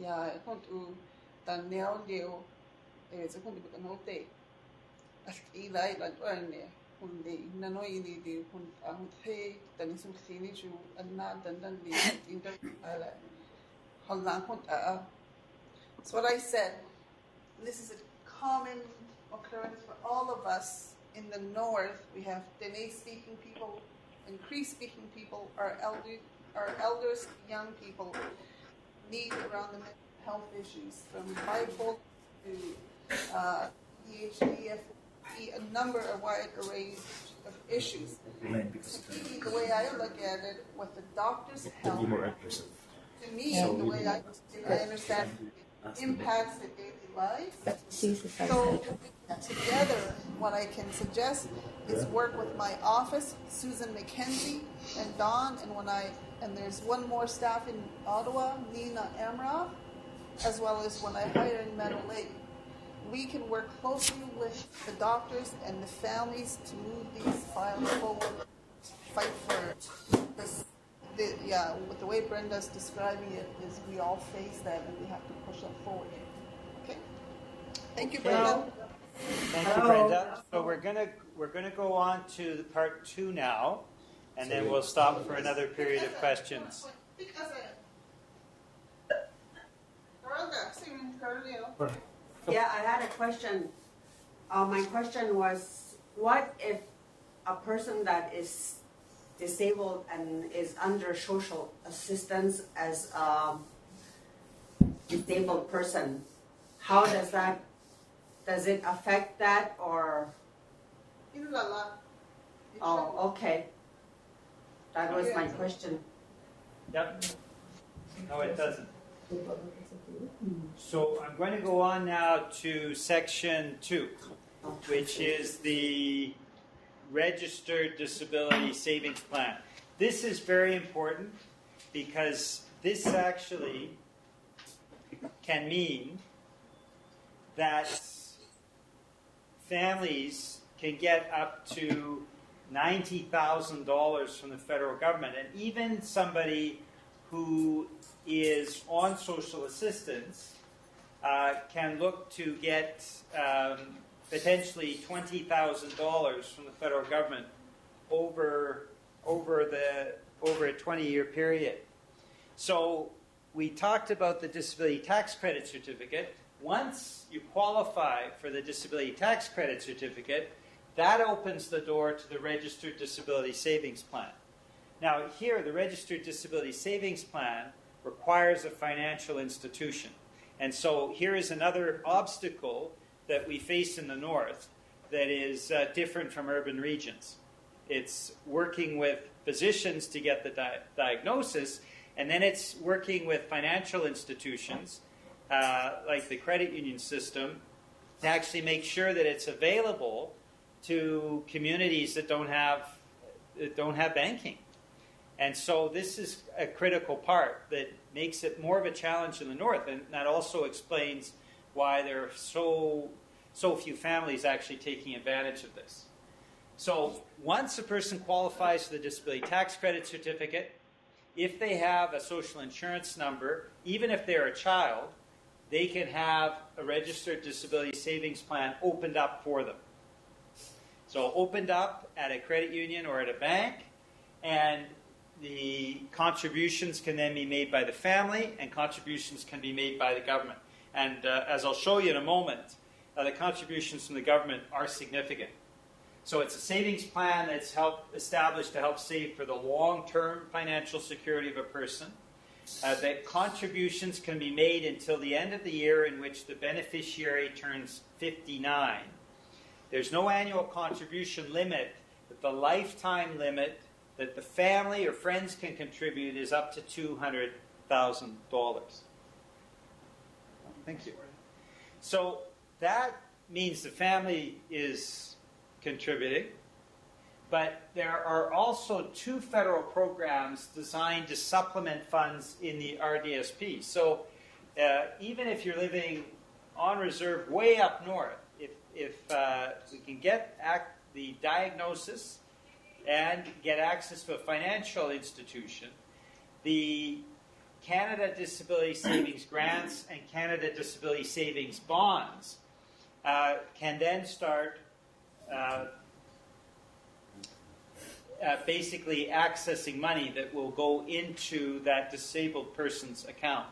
yeah, I want to Daniel deal, is a point to no day. As Eli, like earn there. Kundi nanoy di kun ang the tanisong sini chu anna dandan di inter ala halang kun That's what I said. This is a common occurrence for all of us in the north. We have Dene speaking people and Cree speaking people. Our elders, young people need around the mental health issues from bipolar to PhD, a number of wide array of issues. To me, the way I look at it, with the doctor's help, to me, the way I understand it impacts the daily life. So together, what I can suggest is work with my office, Susan McKenzie and Dawn, and there's one more staff in Ottawa, Nina Amroff, as well as when I hire in Meadow Lake. We can work closely with the doctors and the families to move these files forward, fight for this. With the way Brenda's describing it, is we all face that and we have to push it forward. Okay. Thank you, Brenda. Thank you, Brenda. So we're gonna go on to part 2 now, and then we'll stop for another period of questions. Yeah, I had a question. My question was, what if a person that is disabled and is under social assistance as a disabled person, how does it affect that, or Oh, okay. That was my question. Yep. No, it doesn't. So I'm going to go on now to section 2, which is the registered disability savings plan. This is very important because this actually can mean that families can get up to $90,000 from the federal government, and even somebody who is on social assistance can look to get potentially $20,000 from the federal government over a 20-year period. So we talked about the disability tax credit certificate. Once you qualify for the disability tax credit certificate, that opens the door to the registered disability savings plan. Now here, the registered disability savings plan requires a financial institution. And so here is another obstacle that we face in the north that is different from urban regions. It's working with physicians to get the diagnosis, and then it's working with financial institutions like the credit union system to actually make sure that it's available to communities that don't have banking. And so this is a critical part that makes it more of a challenge in the north, and that also explains why there are so few families actually taking advantage of this. So once a person qualifies for the disability tax credit certificate, if they have a social insurance number, even if they're a child, they can have a registered disability savings plan opened up for them. So opened up at a credit union or at a bank, and the contributions can then be made by the family, and contributions can be made by the government. And as I'll show you in a moment, the contributions from the government are significant. So it's a savings plan that's established to help save for the long-term financial security of a person. That contributions can be made until the end of the year in which the beneficiary turns 59. There's no annual contribution limit, but the lifetime limit that the family or friends can contribute is up to $200,000. Thank you. So that means the family is contributing, but there are also 2 federal programs designed to supplement funds in the RDSP. So even if you're living on reserve way up north, if we can get the diagnosis and get access to a financial institution, the Canada Disability Savings Grants and Canada Disability Savings Bonds can then start basically accessing money that will go into that disabled person's account.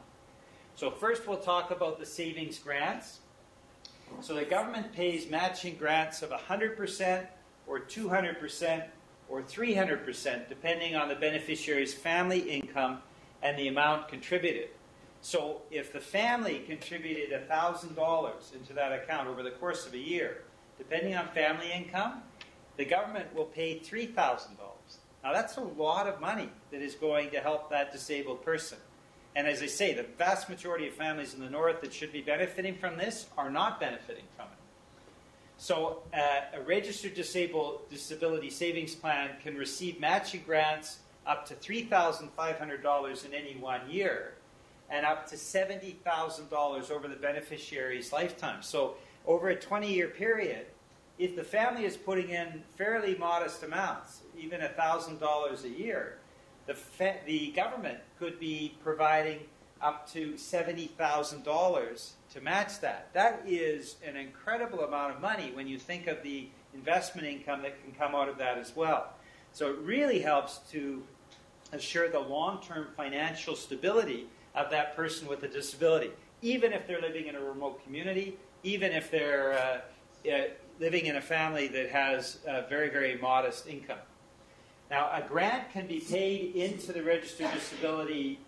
So first we'll talk about the savings grants. So the government pays matching grants of 100% or 200% or 300%, depending on the beneficiary's family income and the amount contributed. So if the family contributed $1,000 into that account over the course of a year, depending on family income, the government will pay $3,000. Now that's a lot of money that is going to help that disabled person. And as I say, the vast majority of families in the north that should be benefiting from this are not benefiting from it. So a registered disability savings plan can receive matching grants up to $3,500 in any 1 year and up to $70,000 over the beneficiary's lifetime. So over a 20-year period, if the family is putting in fairly modest amounts, even $1,000 a year, the government could be providing up to $70,000 to match that. That is an incredible amount of money when you think of the investment income that can come out of that as well. So it really helps to assure the long-term financial stability of that person with a disability, even if they're living in a remote community, even if they're living in a family that has a very, very modest income. Now, a grant can be paid into the registered disability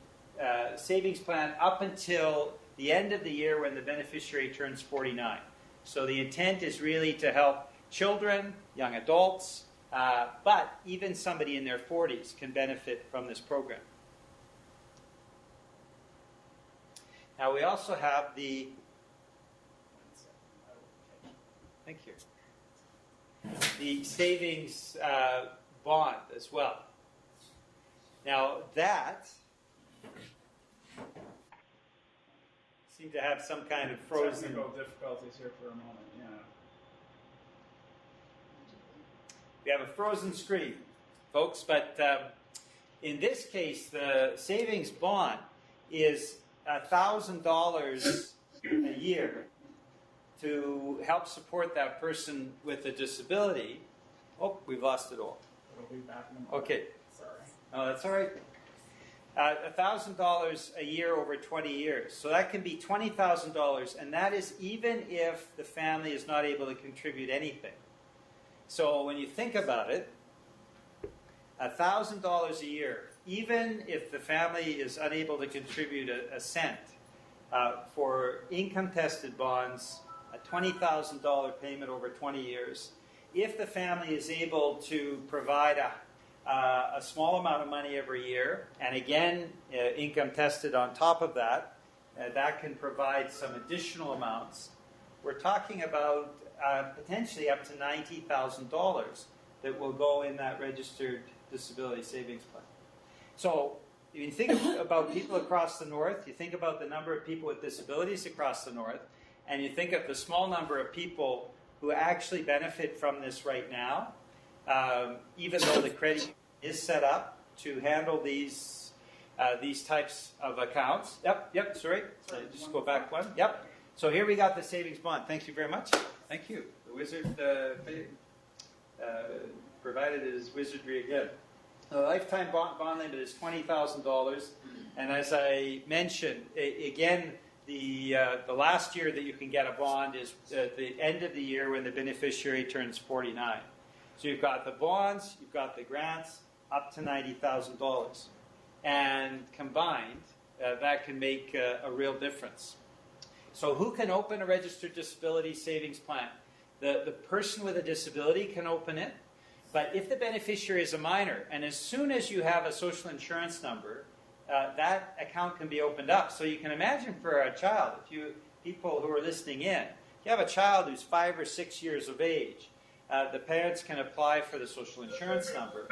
savings plan up until the end of the year when the beneficiary turns 49. So the intent is really to help children, young adults, but even somebody in their 40s can benefit from this program. Now we also have the, thank you, the savings bond as well. Now that seemed to have some kind of frozen technical difficulties here for a moment. Yeah. We have a frozen screen, folks, but in this case, the savings bond is $1,000 a year to help support that person with a disability. Oh, we've lost it all. It'll be back in a moment. Okay. Sorry. Oh, that's all right. $1,000 a year over 20 years. So that can be $20,000, and that is even if the family is not able to contribute anything. So when you think about it, $1,000 a year, even if the family is unable to contribute a cent, for income-tested bonds, a $20,000 payment over 20 years, if the family is able to provide a small amount of money every year, and again, income tested on top of that, that can provide some additional amounts. We're talking about potentially up to $90,000 that will go in that registered disability savings plan. So if you think about people across the north, you think about the number of people with disabilities across the north, and you think of the small number of people who actually benefit from this right now, even though the credit union is set up to handle these types of accounts. Yep, sorry. Just go back one. Yep. So here we got the savings bond. Thank you very much. Thank you. The wizard provided his wizardry again. The lifetime bond limit is $20,000, and as I mentioned, again, the last year that you can get a bond is at the end of the year when the beneficiary turns 49. So you've got the bonds, you've got the grants, up to $90,000, and combined, that can make a real difference. So who can open a registered disability savings plan? The person with a disability can open it. But if the beneficiary is a minor, and as soon as you have a social insurance number, that account can be opened up. So you can imagine for a child, people who are listening in, if you have a child who's 5 or 6 years of age, the parents can apply for the social insurance number.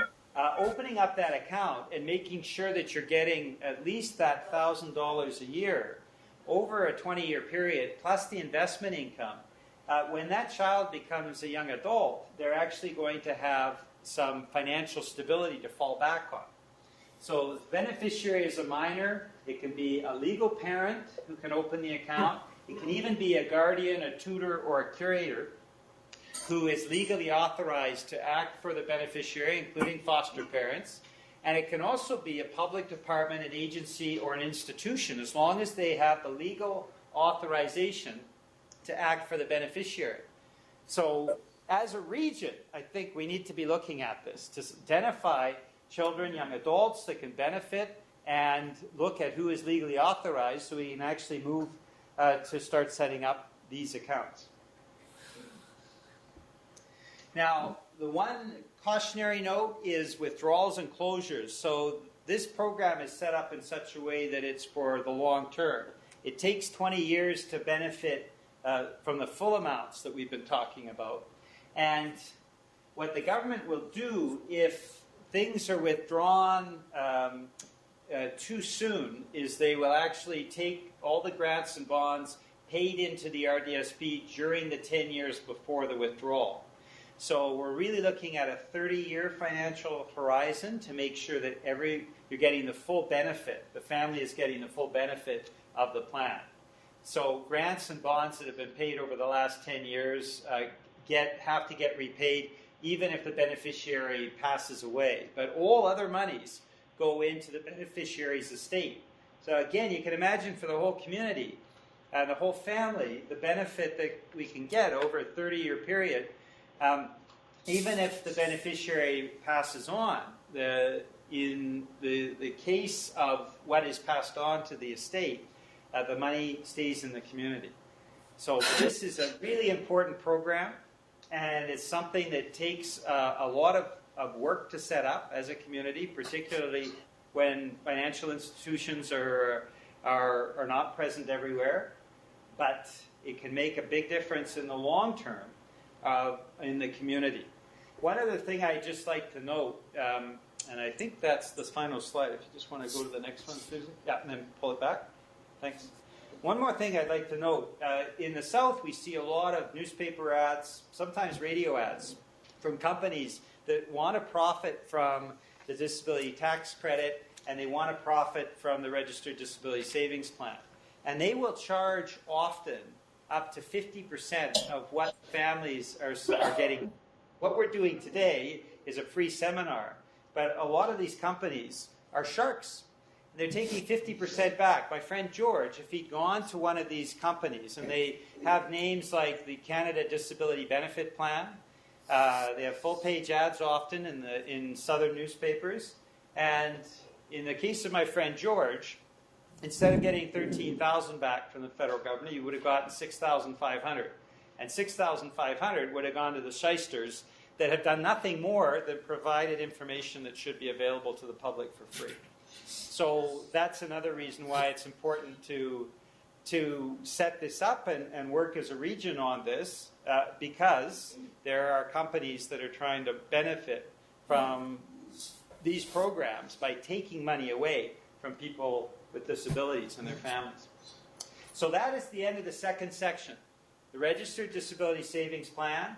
Opening up that account and making sure that you're getting at least that $1,000 a year over a 20-year period, plus the investment income, when that child becomes a young adult, they're actually going to have some financial stability to fall back on. So the beneficiary is a minor. It can be a legal parent who can open the account. It can even be a guardian, a tutor, or a curator who is legally authorized to act for the beneficiary, including foster parents. And it can also be a public department, an agency, or an institution, as long as they have the legal authorization to act for the beneficiary. So as a region, I think we need to be looking at this to identify children, young adults that can benefit, and look at who is legally authorized so we can actually move to start setting up these accounts. Now, the one cautionary note is withdrawals and closures. So this program is set up in such a way that it's for the long term. It takes 20 years to benefit from the full amounts that we've been talking about. And what the government will do if things are withdrawn too soon is they will actually take all the grants and bonds paid into the RDSP during the 10 years before the withdrawal. So we're really looking at a 30-year financial horizon to make sure that you're getting the full benefit. The family is getting the full benefit of the plan. So grants and bonds that have been paid over the last 10 years have to get repaid even if the beneficiary passes away. But all other monies go into the beneficiary's estate. So again, you can imagine for the whole community and the whole family, the benefit that we can get over a 30-year period. Even if the beneficiary passes on, in the case of what is passed on to the estate, the money stays in the community. So this is a really important program. and it's something that takes a lot of work to set up as a community, particularly when financial institutions are not present everywhere. But it can make a big difference in the long term in the community. One other thing I'd just like to note, and I think that's the final slide. If you just want to go to the next one, Susan. Yeah, and then pull it back. Thanks. One more thing I'd like to note. In the South, we see a lot of newspaper ads, sometimes radio ads, from companies that want to profit from the disability tax credit, and they want to profit from the Registered Disability Savings Plan. And they will charge often up to 50% of what families are getting. What we're doing today is a free seminar, but a lot of these companies are sharks. They're taking 50% back. My friend George, if he'd gone to one of these companies, and they have names like the Canada Disability Benefit Plan, they have full-page ads often in southern newspapers, and in the case of my friend George, instead of getting $13,000 back from the federal government, you would have gotten $6,500. And $6,500 would have gone to the shysters that have done nothing more than provided information that should be available to the public for free. So that's another reason why it's important to set this up and work as a region on this, because there are companies that are trying to benefit from these programs by taking money away from people with disabilities and their families. So that is the end of the second section. The Registered Disability Savings Plan.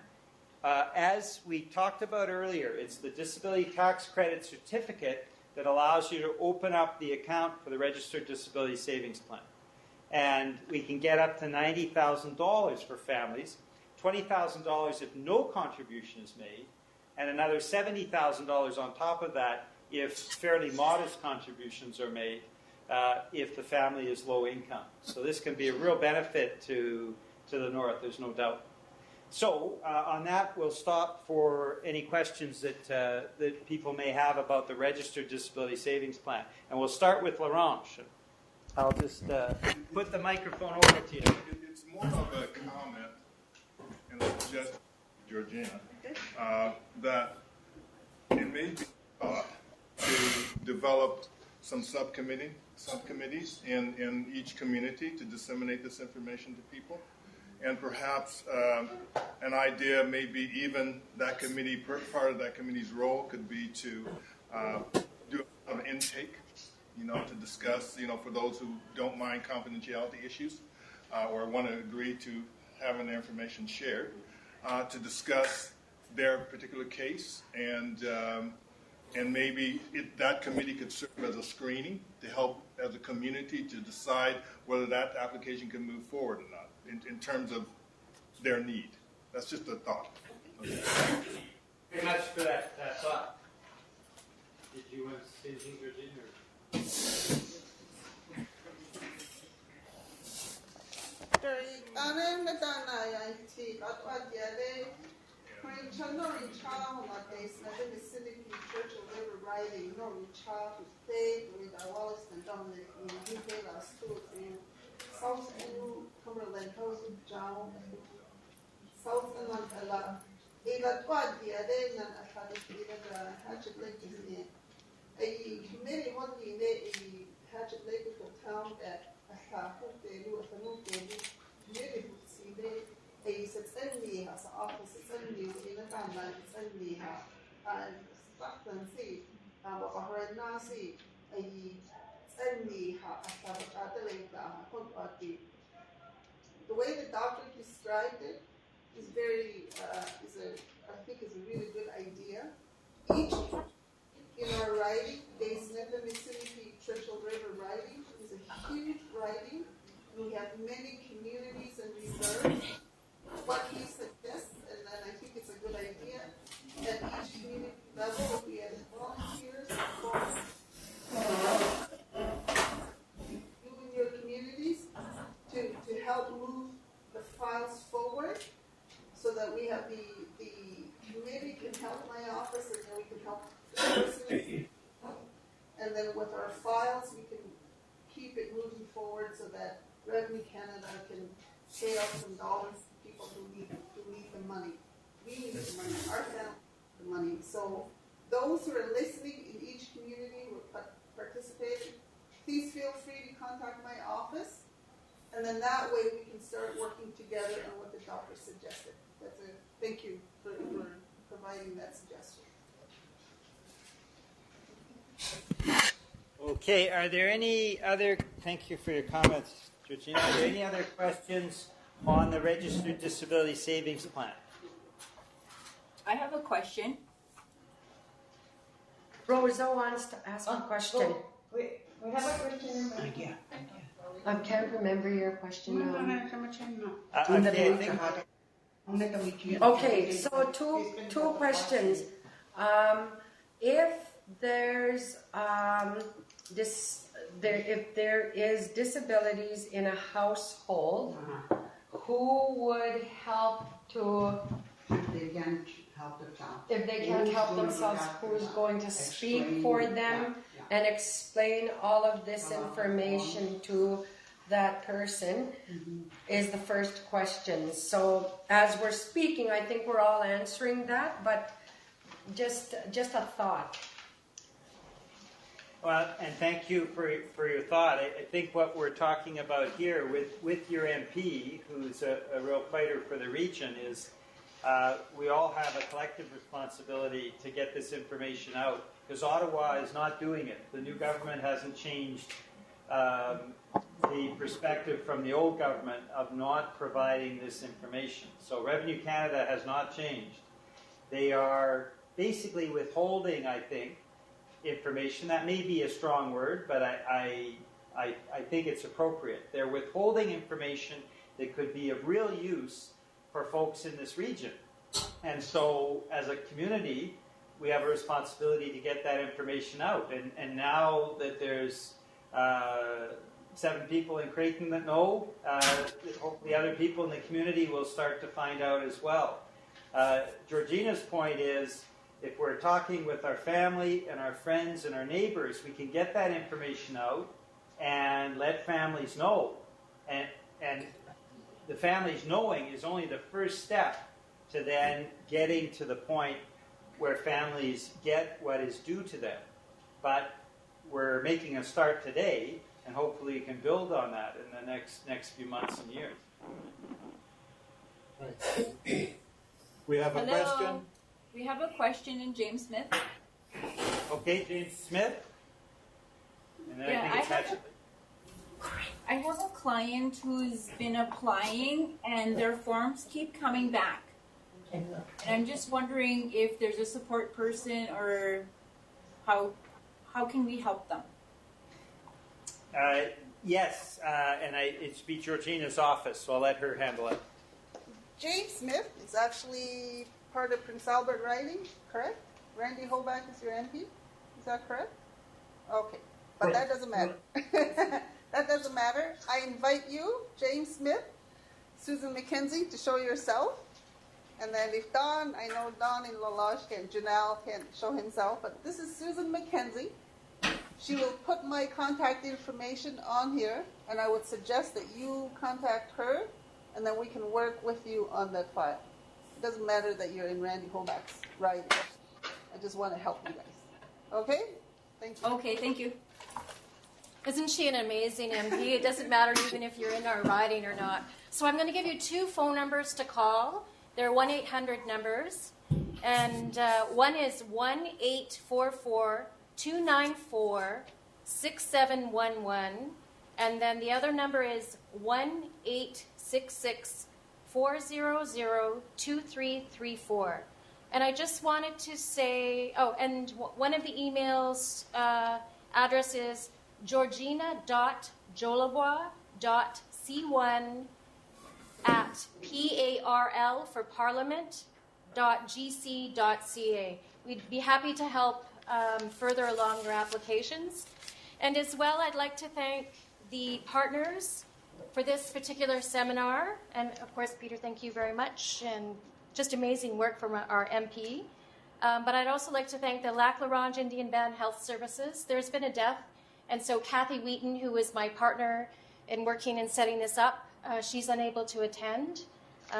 As we talked about earlier, it's the Disability Tax Credit Certificate that allows you to open up the account for the Registered Disability Savings Plan. And we can get up to $90,000 for families, $20,000 if no contribution is made, and another $70,000 on top of that if fairly modest contributions are made if the family is low income. So this can be a real benefit to the North, there's no doubt. So on that, we'll stop for any questions that people may have about the Registered Disability Savings Plan. And we'll start with Ronge. I'll just put the microphone over to you. It's more of a comment and a suggestion, Georgina, that it may be thought to develop some subcommittees in each community to disseminate this information to people. And perhaps an idea, maybe even that committee, part of that committee's role could be to do an intake, to discuss, for those who don't mind confidentiality issues or want to agree to having their information shared, to discuss their particular case, and maybe that committee could serve as a screening to help as a community to decide whether that application can move forward or not in terms of their need. That's just a thought. Okay. Thank you very much for that thought. Did you want to say anything, Georgina? South and ila twadi ade nan afadi ila da hatchet lake is a committee one day a hatchet lake of the town that a hote lu a nu te committee see they a sets only has office it's only in the town like it's only ha and stuff and see what her na see a only ha after lake da the way the doctor described it is very, I think is a really good idea. Each in our riding, Basin, Mississippi, Churchill River riding, is a huge riding. We have many communities and reserves. What he suggests, and then I think it's a good idea, at each community level, we have volunteers, you in your communities, to help move the files forward, so that we have the committee can help my office, and then we can help the person. And then with our files, we can keep it moving forward so that Revenue Canada can pay out some dollars to people who need the money. need the money, our family the money. So those who are listening in each community who are participating, please feel free to contact my office, and then that way we can start working together on what the doctor suggested. Thank you for providing that suggestion. Okay, are there any other, thank you for your comments, Georgina. Are there any other questions on the Registered Disability Savings Plan? I have a question. Rosa wants to ask a question. We have a question. I can't remember your question now. Okay, so two questions. If there's if there is disabilities in a household, who would help to? If they can't help themselves. If they can't help themselves, who's going to speak for them and explain all of this information to that person is the first question. So as we're speaking, I think we're all answering that, but just a thought. Well, and thank you for your thought. I think what we're talking about here with your MP, who's a real fighter for the region, is we all have a collective responsibility to get this information out, because Ottawa is not doing it. The new government hasn't changed the perspective from the old government of not providing this information. So Revenue Canada has not changed. They are basically withholding, I think, information. That may be a strong word, but I think it's appropriate. They're withholding information that could be of real use for folks in this region. And so as a community, we have a responsibility to get that information out. And now that there's 7 people in Creighton that know, hopefully other people in the community will start to find out as well. Georgina's point is, if we're talking with our family and our friends and our neighbors, we can get that information out and let families know. And the families knowing is only the first step to then getting to the point where families get what is due to them. But we're making a start today, and hopefully we can build on that in the next few months and years. Right. We have a question. We have a question in James Smith. Okay, James Smith. And then I think I have a client who's been applying and their forms keep coming back. And I'm just wondering if there's a support person or how can we help them? Yes, and it's be Georgina's office, so I'll let her handle it. James Smith is actually part of Prince Albert riding, correct? Randy Holback is your MP, is that correct? Okay, but that doesn't matter. That doesn't matter. I invite you, James Smith, Susan McKenzie, to show yourself. And then if Don, I know Don in Lalage Janelle can't show himself, but this is Susan McKenzie. She will put my contact information on here, and I would suggest that you contact her, and then we can work with you on that file. It doesn't matter that you're in Randy Holback's riding. I just want to help you guys. Okay? Thank you. Okay, thank you. Isn't she an amazing MP? It doesn't matter even if you're in our riding or not. So I'm going to give you 2 phone numbers to call. They're 1-800 numbers. And one is 1-844-294-6711. And then the other number is 1-866-400-2334. And I just wanted to say, and one of the emails address is georgina.jolibois.c1@PARL for parliament.gc.ca. We'd be happy to help further along your applications. And as well, I'd like to thank the partners for this particular seminar. And of course, Peter, thank you very much. And just amazing work from our MP. But I'd also like to thank the Lac La Ronge Indian Band Health Services. There's been a death, and so Kathy Wheaton, who is my partner in working and setting this up, she's unable to attend.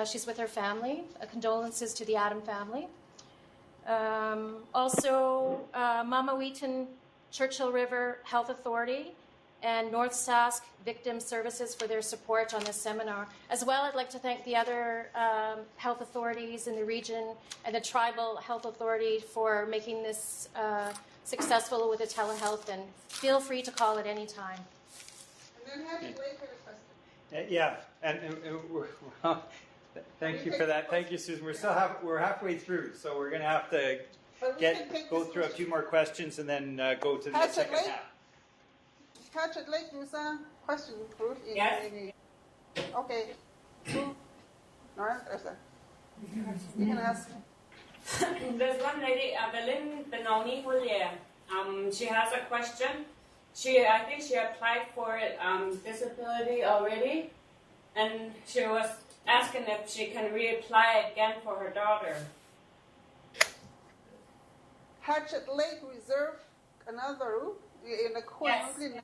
She's with her family. Condolences to the Adam family. Also, Mama Wheaton Churchill River Health Authority and North Sask Victim Services for their support on this seminar. As well, I'd like to thank the other health authorities in the region and the Tribal Health Authority for making this successful with the telehealth, and feel free to call at any time. And then have you wait for the question. Yeah, and well, thank you for that. Thank you, Susan. We're halfway through, so we're going to have to go through a few more questions and then go to the second half. Hatchet Lake, there's a question, Ruth. Yes. Okay. Nora, you can ask. There's one lady, Evelyn Benoni Julia. She has a question. I think she applied for disability already, and she was asking if she can reapply again for her daughter. Hatchet Lake Reserve, another in the corner. Yes.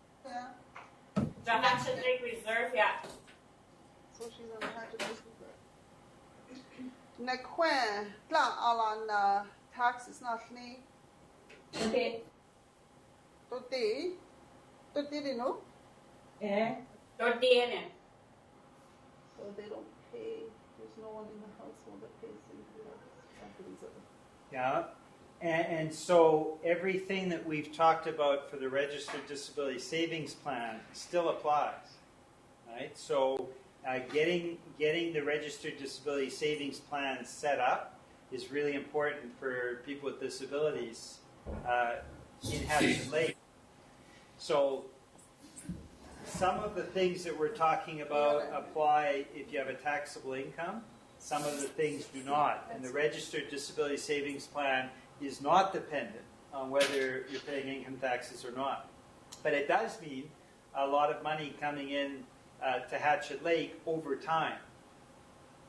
The Hatchet Lake Reserve, yeah. So she's on the Hatchet Lake Reserve. Nekwen, plan alan taxes not ni. Okay. Toti no. Yeah. Toti in it. So they don't pay. There's no one in the household that pays into that. Yeah. And so everything that we've talked about for the Registered Disability Savings Plan still applies, right? So getting the Registered Disability Savings Plan set up is really important for people with disabilities in Hatchet Lake. So some of the things that we're talking about apply if you have a taxable income. Some of the things do not. And the Registered Disability Savings Plan is not dependent on whether you're paying income taxes or not. But it does mean a lot of money coming in to Hatchet Lake over time.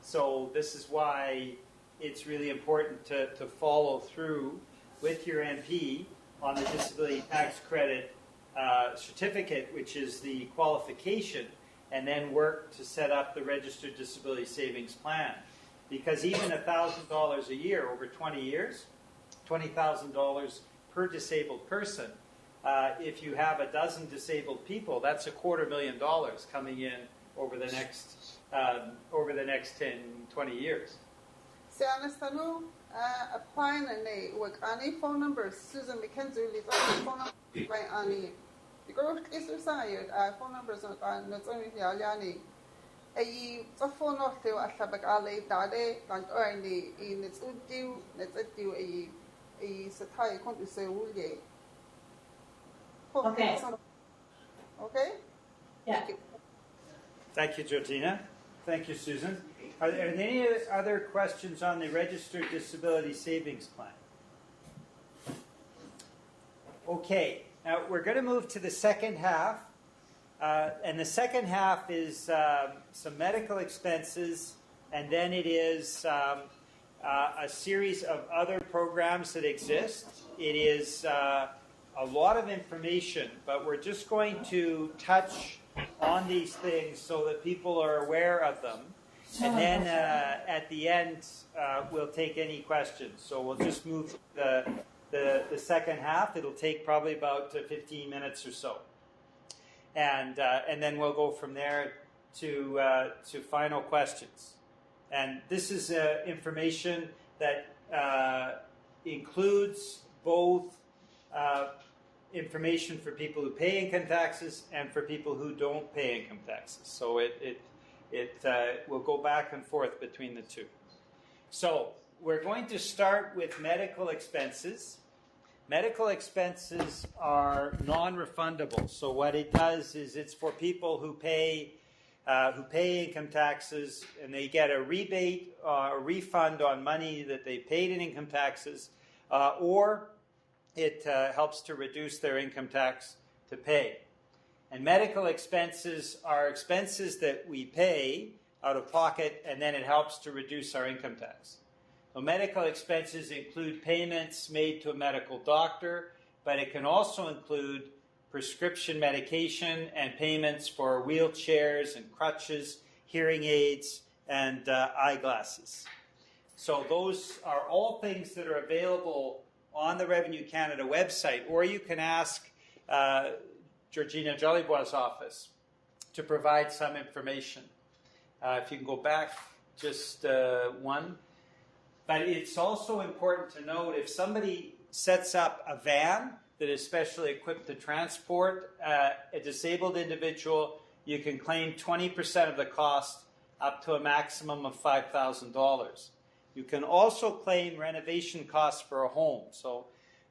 So this is why it's really important to follow through with your MP on the disability tax credit certificate, which is the qualification, and then work to set up the Registered Disability Savings Plan. Because even $1,000 a year over 20 years, $20,000 per disabled person. If you have a dozen disabled people, that's $250,000 coming in over the next 10, 20 years. Se anastanu applying a work any phone number Susan McKenzie is phone number by any. The girl is retired. Phone numbers on not only the Aliani. A phone of the Ashabak Ali Dade, and early in its Udu, let's do a satire country say Woolgate. Okay. Okay? Yeah. Thank you, Georgina. Thank you, Susan. Are there any other questions on the Registered Disability Savings Plan? Okay, now we're going to move to the second half. And the second half is some medical expenses, and then it is a series of other programs that exist. It is a lot of information, but we're just going to touch on these things so that people are aware of them. And then at the end, we'll take any questions. So we'll just move to the second half. It'll take probably about 15 minutes or so. And then we'll go from there to final questions. And this is information that includes both information for people who pay income taxes and for people who don't pay income taxes. So it will go back and forth between the two. So we're going to start with medical expenses. Medical expenses are non-refundable. So what it does is it's for people who pay income taxes, and they get a rebate, a refund on money that they paid in income taxes, or it helps to reduce their income tax to pay. And medical expenses are expenses that we pay out of pocket, and then it helps to reduce our income tax. So medical expenses include payments made to a medical doctor, but it can also include prescription medication and payments for wheelchairs and crutches, hearing aids, and eyeglasses. So those are all things that are available on the Revenue Canada website, or you can ask Georgina Jolibois' office to provide some information. If you can go back just one. But it's also important to note, if somebody sets up a van that is specially equipped to transport a disabled individual, you can claim 20% of the cost up to a maximum of $5,000. You can also claim renovation costs for a home. So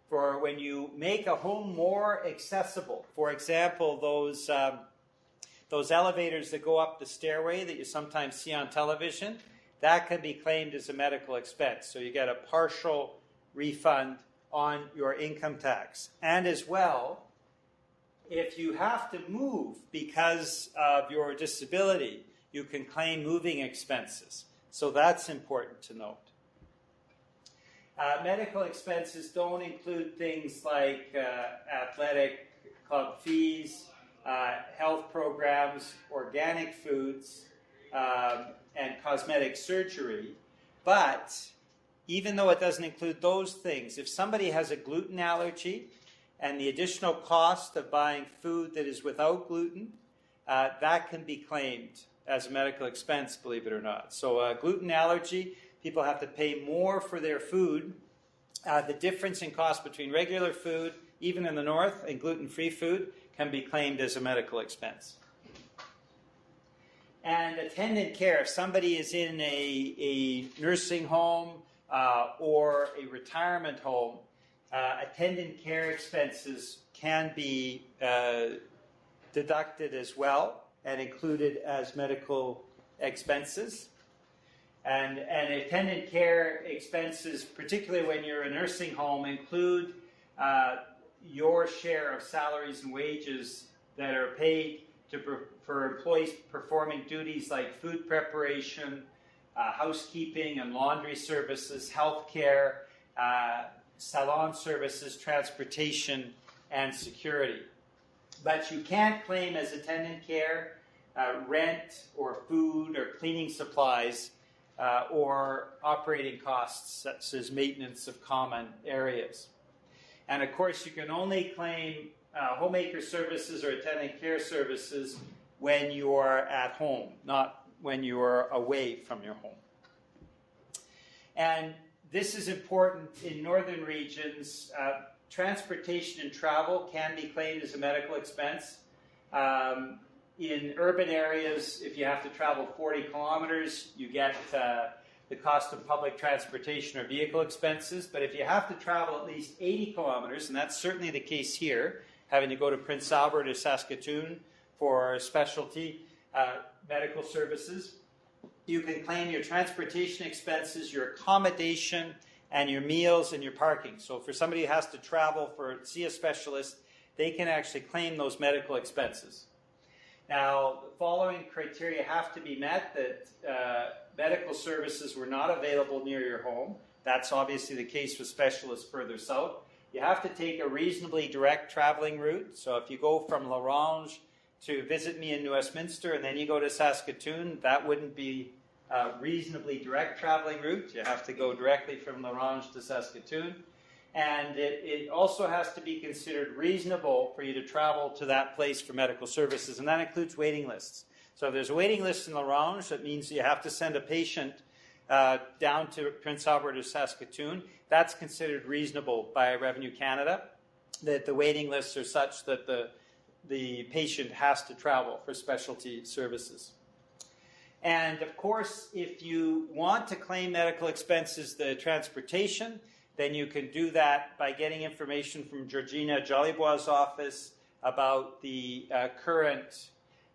for when you make a home more accessible, for example, those elevators that go up the stairway that you sometimes see on television, that can be claimed as a medical expense. So you get a partial refund on your income tax. And as well, if you have to move because of your disability, you can claim moving expenses. So that's important to note. Medical expenses don't include things like athletic club fees, health programs, organic foods, and cosmetic surgery. But even though it doesn't include those things, if somebody has a gluten allergy and the additional cost of buying food that is without gluten, that can be claimed as a medical expense, believe it or not. So gluten allergy, people have to pay more for their food. The difference in cost between regular food, even in the north, and gluten-free food can be claimed as a medical expense. And attendant care, if somebody is in a nursing home or a retirement home, attendant care expenses can be deducted as well and included as medical expenses. And attendant care expenses, particularly when you're a nursing home, include your share of salaries and wages that are paid for employees performing duties like food preparation, housekeeping and laundry services, healthcare, salon services, transportation, and security. But you can't claim as attendant care rent or food or cleaning supplies or operating costs such as maintenance of common areas. And of course, you can only claim homemaker services or attendant care services when you are at home, not when you are away from your home. And this is important in northern regions. Transportation and travel can be claimed as a medical expense. In urban areas, if you have to travel 40 kilometers, you get the cost of public transportation or vehicle expenses. But if you have to travel at least 80 kilometers, and that's certainly the case here, having to go to Prince Albert or Saskatoon for specialty medical services, you can claim your transportation expenses, your accommodation, and your meals and your parking. So for somebody who has to travel see a specialist, they can actually claim those medical expenses. Now, the following criteria have to be met: that medical services were not available near your home. That's obviously the case with specialists further south. You have to take a reasonably direct traveling route. So if you go from Ronge to visit me in New Westminster and then you go to Saskatoon, that wouldn't be a reasonably direct traveling route. You have to go directly from Ronge to Saskatoon. And it also has to be considered reasonable for you to travel to that place for medical services, and that includes waiting lists. So if there's a waiting list in Ronge, that means you have to send a patient down to Prince Albert or Saskatoon. That's considered reasonable by Revenue Canada, that the waiting lists are such that the patient has to travel for specialty services. And of course, if you want to claim medical expenses, the transportation, then you can do that by getting information from Georgina Jolibois' office about the current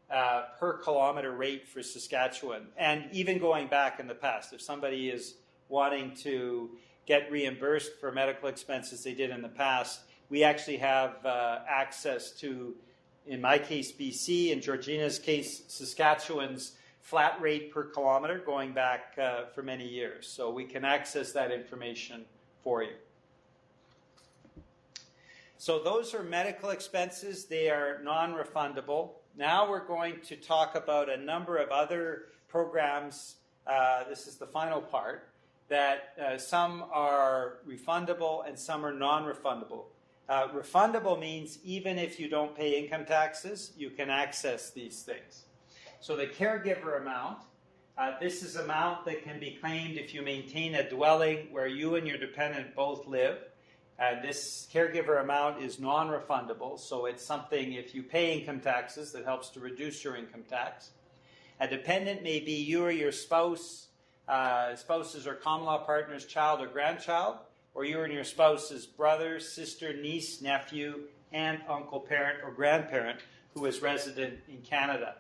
per kilometer rate for Saskatchewan. And even going back in the past, if somebody is wanting to get reimbursed for medical expenses they did in the past, we actually have access to, in my case, BC, in Georgina's case, Saskatchewan's flat rate per kilometer going back for many years. So we can access that information for you. So those are medical expenses. They are non-refundable. Now we're going to talk about a number of other programs this is the final part, that some are refundable and some are non-refundable. Refundable means even if you don't pay income taxes, you can access these things. So the caregiver amount, this is amount that can be claimed if you maintain a dwelling where you and your dependent both live. This caregiver amount is non-refundable, so it's something if you pay income taxes that helps to reduce your income tax. A dependent may be you or your spouse, spouses or common law partners, child or grandchild, or you and your spouse's brother, sister, niece, nephew, aunt, uncle, parent, or grandparent who is resident in Canada.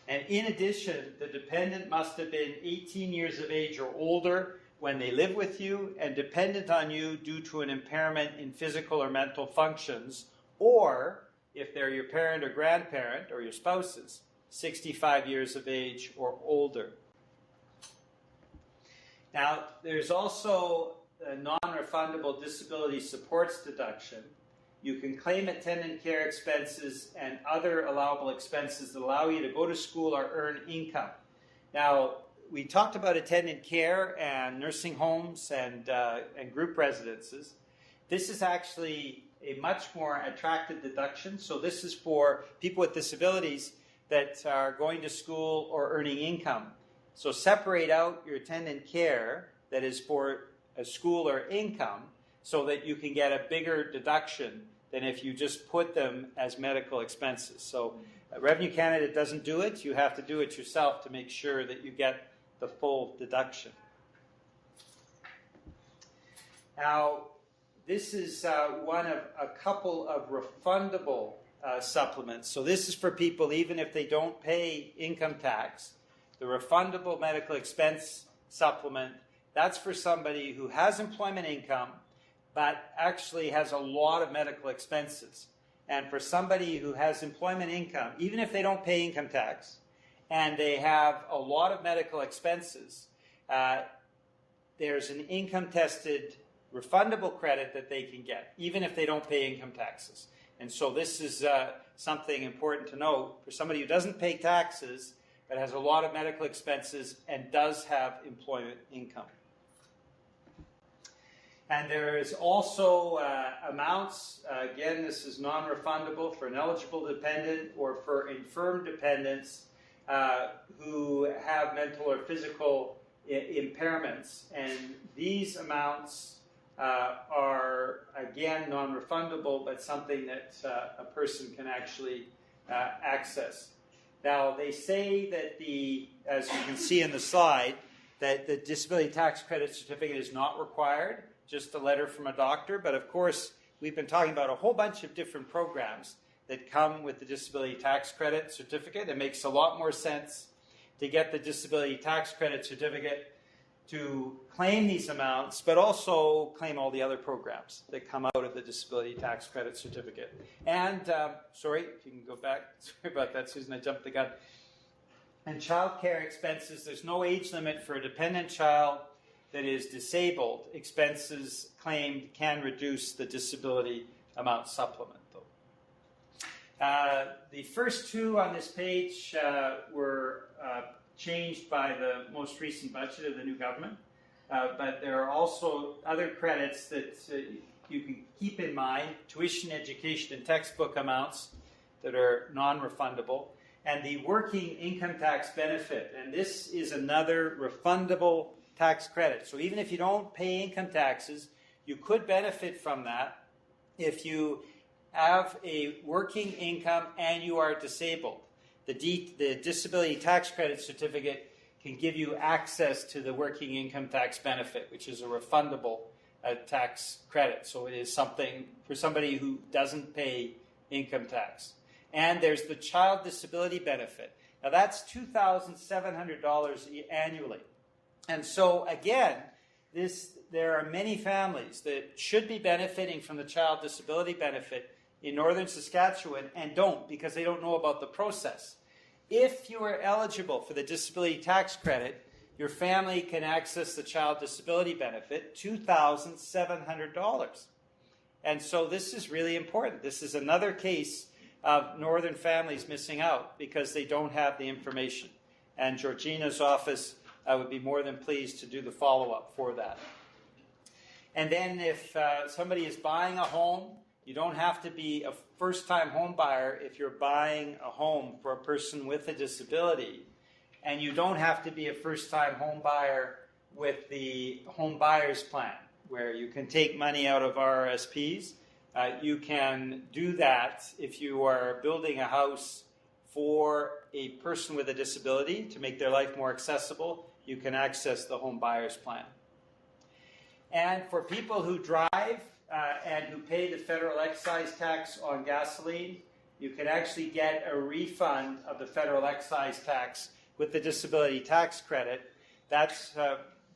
And in addition, the dependent must have been 18 years of age or older when they live with you and dependent on you due to an impairment in physical or mental functions, or if they're your parent or grandparent or your spouse's, 65 years of age or older. Now, there's also a non-refundable disability supports deduction. You can claim attendant care expenses and other allowable expenses that allow you to go to school or earn income. Now, we talked about attendant care and nursing homes and group residences. This is actually a much more attractive deduction. So this is for people with disabilities that are going to school or earning income. So separate out your attendant care that is for a school or income so that you can get a bigger deduction than if you just put them as medical expenses. So Revenue Canada doesn't do it. You have to do it yourself to make sure that you get the full deduction. Now, this is one of a couple of refundable supplements. So this is for people even if they don't pay income tax. The refundable medical expense supplement, that's for somebody who has employment income but actually has a lot of medical expenses. And for somebody who has employment income, even if they don't pay income tax, and they have a lot of medical expenses, there's an income-tested refundable credit that they can get, even if they don't pay income taxes. And so this is something important to note for somebody who doesn't pay taxes but has a lot of medical expenses and does have employment income. And there is also amounts, again, this is non-refundable for an eligible dependent or for infirm dependents who have mental or physical impairments. And these amounts are, again, non-refundable, but something that a person can actually access. Now, they say that as you can see in the slide, that the disability tax credit certificate is not required, just a letter from a doctor. But of course, we've been talking about a whole bunch of different programs that come with the disability tax credit certificate. It makes a lot more sense to get the disability tax credit certificate to claim these amounts, but also claim all the other programs that come out of the disability tax credit certificate. And, sorry, if you can go back. Sorry about that, Susan, I jumped the gun. And child care expenses, there's no age limit for a dependent child that is disabled. Expenses claimed can reduce the disability amount supplement, though. The first two on this page were changed by the most recent budget of the new government, but there are also other credits that you can keep in mind: tuition, education, and textbook amounts that are non-refundable, and the working income tax benefit. And this is another refundable tax credit. So even if you don't pay income taxes, you could benefit from that if you have a working income and you are disabled. The disability tax credit certificate can give you access to the working income tax benefit, which is a refundable tax credit. So it is something for somebody who doesn't pay income tax. And there's the child disability benefit. Now that's $2,700 annually. And so again, there are many families that should be benefiting from the child disability benefit in northern Saskatchewan and don't, because they don't know about the process. If you are eligible for the disability tax credit, your family can access the child disability benefit, $2,700. And so this is really important. This is another case of northern families missing out because they don't have the information. And Georgina's office I would be more than pleased to do the follow-up for that. And then if somebody is buying a home, you don't have to be a first-time home buyer if you're buying a home for a person with a disability. And you don't have to be a first-time home buyer with the home buyer's plan, where you can take money out of RRSPs. You can do that if you are building a house for a person with a disability to make their life more accessible. You can access the home buyer's plan. And for people who drive and who pay the federal excise tax on gasoline, you can actually get a refund of the federal excise tax with the disability tax credit.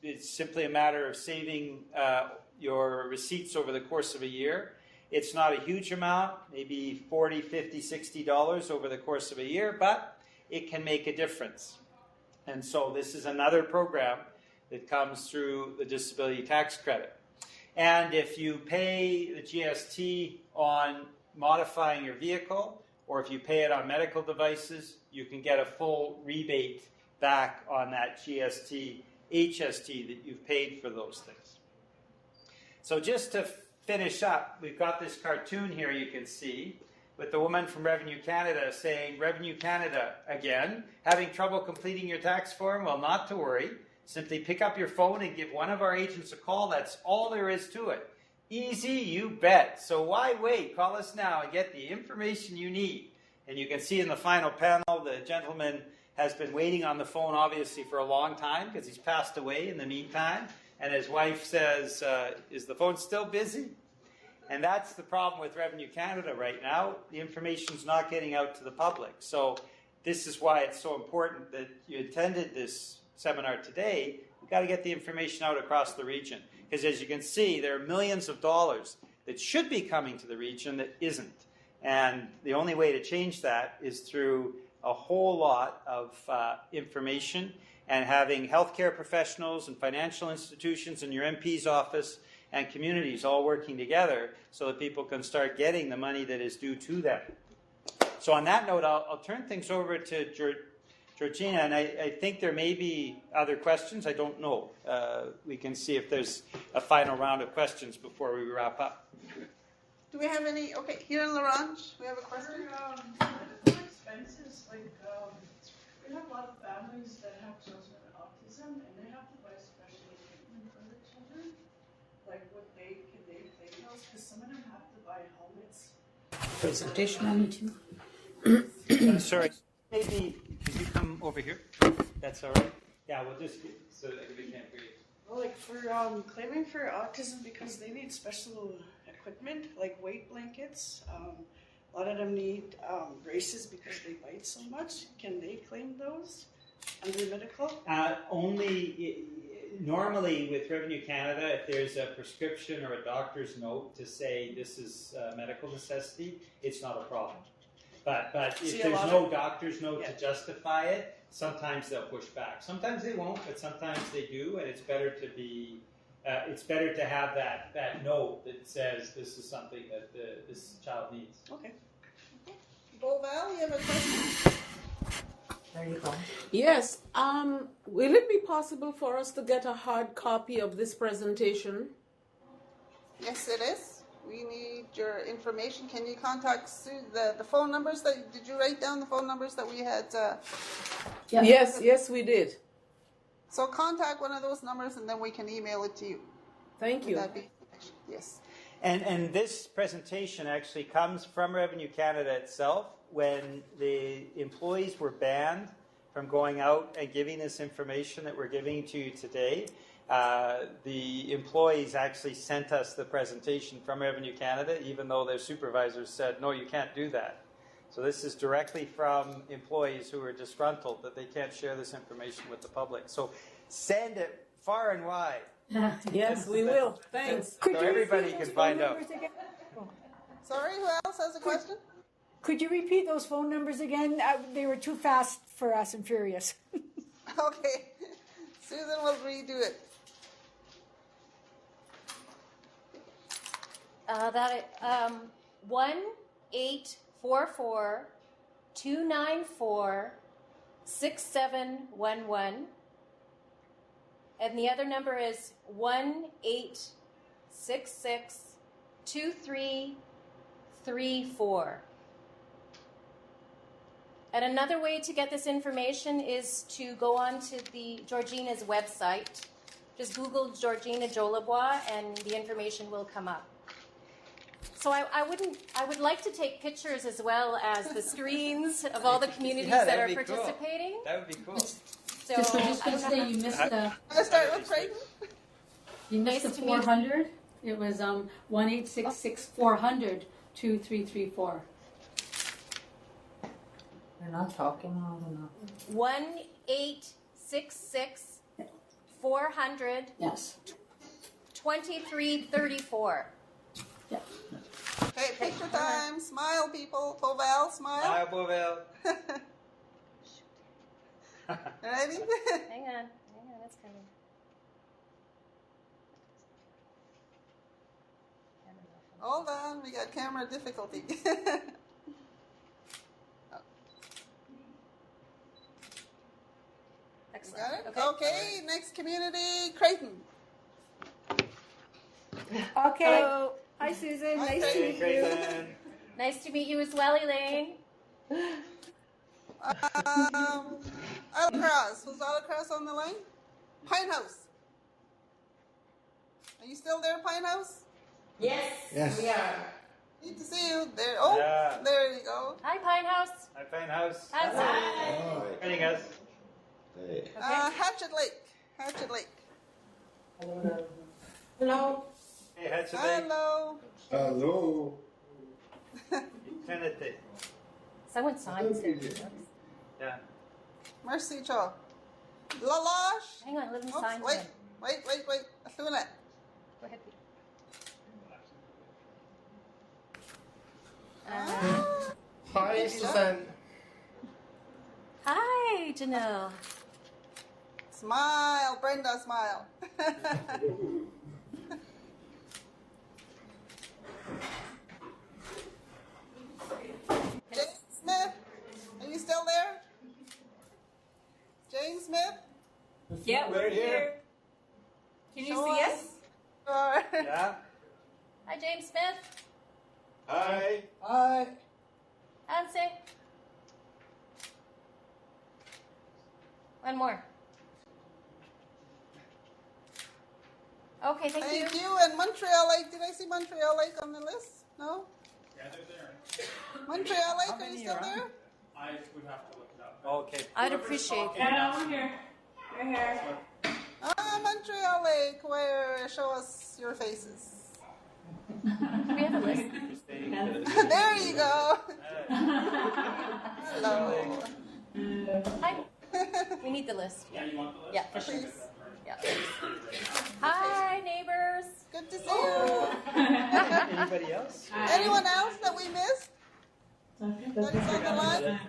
It's simply a matter of saving your receipts over the course of a year. It's not a huge amount, maybe $40, $50, $60 over the course of a year, but it can make a difference. And so this is another program that comes through the disability tax credit. And if you pay the GST on modifying your vehicle, or if you pay it on medical devices, you can get a full rebate back on that GST, HST that you've paid for those things. So just to finish up, we've got this cartoon here you can see with the woman from Revenue Canada saying, Revenue Canada again, having trouble completing your tax form? Well, not to worry. Simply pick up your phone and give one of our agents a call. That's all there is to it. Easy, you bet. So why wait? Call us now and get the information you need. And you can see in the final panel, the gentleman has been waiting on the phone, obviously, for a long time because he's passed away in the meantime. And his wife says, is the phone still busy? And that's the problem with Revenue Canada right now. The information's not getting out to the public. So this is why it's so important that you attended this seminar today. We've got to get the information out across the region. Because as you can see, there are millions of dollars that should be coming to the region that isn't. And the only way to change that is through a whole lot of information and having healthcare professionals and financial institutions in your MP's office and communities all working together so that people can start getting the money that is due to them. So on that note, I'll turn things over to Georgina, and I think there may be other questions. I don't know. We can see if there's a final round of questions before we wrap up. Do we have any? Okay, here in Ronge, we have a question. For expenses, like we have a lot of families that have children with autism, and they have to buy special equipment for their children. Like, can they pay those? Because some of them have to buy helmets. Presentation. Sorry, maybe could you come over here? That's all right. Yeah, we'll just so that we can't hear you. Well, like for claiming for autism because they need special equipment, like weight blankets. A lot of them need braces because they bite so much. Can they claim those under medical? Normally with Revenue Canada, if there's a prescription or a doctor's note to say this is medical necessity, it's not a problem. But if there's no doctor's note to justify it, sometimes they'll push back. Sometimes they won't, but sometimes they do, and it's better to be. It's better to have that note that says this is something that this child needs. Okay. Boval, you have a question? There you go. Yes. Will it be possible for us to get a hard copy of this presentation? Yes, it is. We need your information. Can you contact Sue? The phone numbers did you write down the phone numbers that we had? Yeah. Yes, we did. So contact one of those numbers, and then we can email it to you. Thank you. Yes. And this presentation actually comes from Revenue Canada itself. When the employees were banned from going out and giving this information that we're giving to you today, the employees actually sent us the presentation from Revenue Canada, even though their supervisors said, no, you can't do that. So this is directly from employees who are disgruntled that they can't share this information with the public. So send it far and wide. Yes, we will. Thanks. So everybody can find out. Sorry, who else has a question? Could you repeat those phone numbers again? They were too fast for us and furious. Okay. Susan will redo it. 1-844-294-6711. And the other number is 1-866-2334. And another way to get this information is to go on to the Georgina's website. Just Google Georgina Jolibois and the information will come up. So I would like to take pictures as well as the screens of all the communities that are participating. Cool. That would be cool. So just to say you missed the. Let's start with Creighton. You missed the 400. It was 1-866-400-2334. You're not talking loud enough. 1-866-400. Yes. 2334. Yeah. Okay, picture time. Smile, people. Povel, smile. Smile, Povel. Ready? Hang on, it's coming. Hold on, we got camera difficulty. Excellent. Got it? Okay, next community, Creighton. Okay. Hello. Hi, Susan. Hi, Nice to meet you. Nice to meet you as well, Elaine. Alacross. Who's Alacross on the line? Pine House. Are you still there, Pine House? Yes, we are. Need to see you there. Oh, Yeah. there you go. Hi, Pine House. Hi, Pine House. Hi. Joining us. Hatchet Lake. Hatchet Lake. Hello. Hey, Hatchet Lake. Hello. Hello. Eternity. Someone signs it. Yeah. Merci, Cho. Lalosh. Hang on, let me Oops, sign wait, him. wait. Asuna. Go ahead, Peter. Hi, Susan. Hi, Janelle. Smile, Brenda, smile. James Smith, are you still there? James Smith? Yeah, we're here. Can you see us? Sure. Yeah. Hi, James Smith. Hi. Hi. Nancy. One more. Okay, thank you. Thank you. And Montreal Lake, did I see Montreal Lake on the list? No? Yeah, they're there. Montreal Lake, How are you many still are on? there? I would have to look it up. Okay. I'd appreciate that. Yeah, we're here. We're here. Montreal Lake, where show us your faces. We have a list. There you go. Hello. Hi. We need the list. Yeah, you want the list? Yeah, for sure. Please. Yeah. Hi, neighbors. Good to see you. Anybody else? Anyone else that we missed? That is on the line?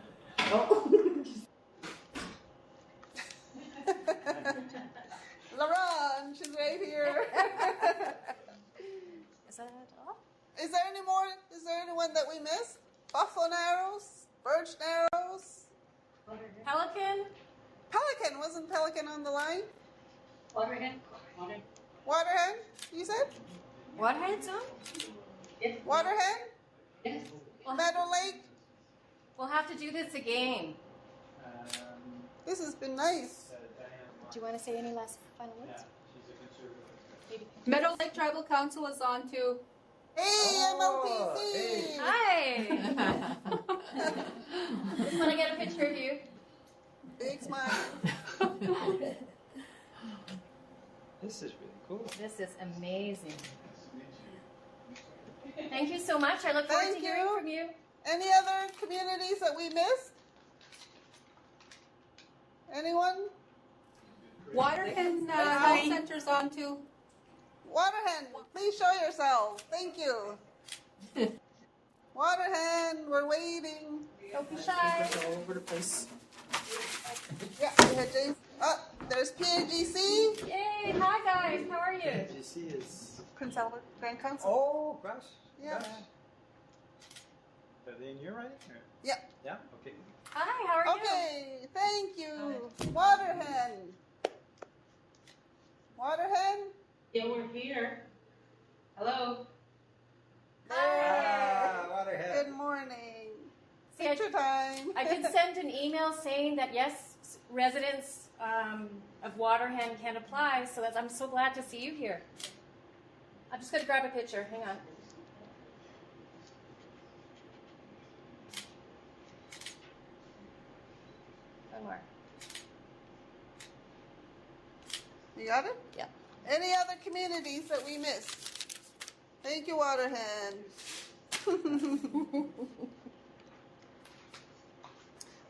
Laron, she's right here. Is that all? Is there any more? Is there anyone that we missed? Buffalo Narrows? Birch Narrows? Pelican? Pelican. Wasn't Pelican on the line? Waterhead. Waterhead, you said? Waterhead's on? Waterhead? Yes. Meadow Lake? We'll have to do this again. This has been nice. Do you want to say any last final words? Meadow Lake Tribal Council is on too. Hey, MLPC! Hi. Just want to get a picture of you. Big smile. This is really cool. This is amazing. Thank you so much. I look forward Thank to hearing you. from you. Any other communities that we missed? Anyone? Waterhen Health Center's on too. Waterhen, please show yourself. Thank you. Waterhen, we're waiting. Don't be shy. All over the place. Yeah, we had James. Oh, there's PAGC. Yay. Hi, guys. How are you? PAGC is. Prince Albert Grand Council. Oh, gosh. Yeah. Gosh. Are they in your writing? Or? Yeah. Yeah? Okay. Hi, how are you? Okay, thank you. Waterhen. Waterhead? Yeah, we're here. Hello. Good morning. Picture time. I did send an email saying that yes, residents of Waterhen can apply, so I'm so glad to see you here. I'm just going to grab a picture. Hang on. One more. You got it? Yeah. Any other communities that we missed? Thank you, Waterhen.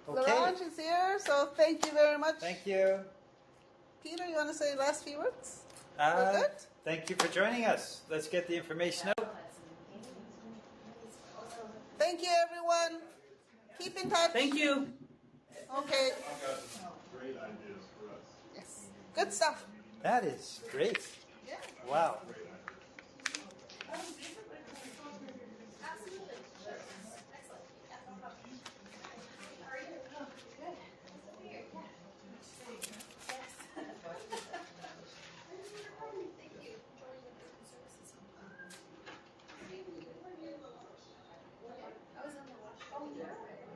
Okay. Ronge is here, so thank you very much. Thank you. Peter, you want to say last few words? Thank you for joining us. Let's get the information out. Thank you, everyone. Keep in touch. Thank you. Okay. I've got some great ideas for us. Yes. Good stuff. That is great. Yeah. Wow. Great ideas.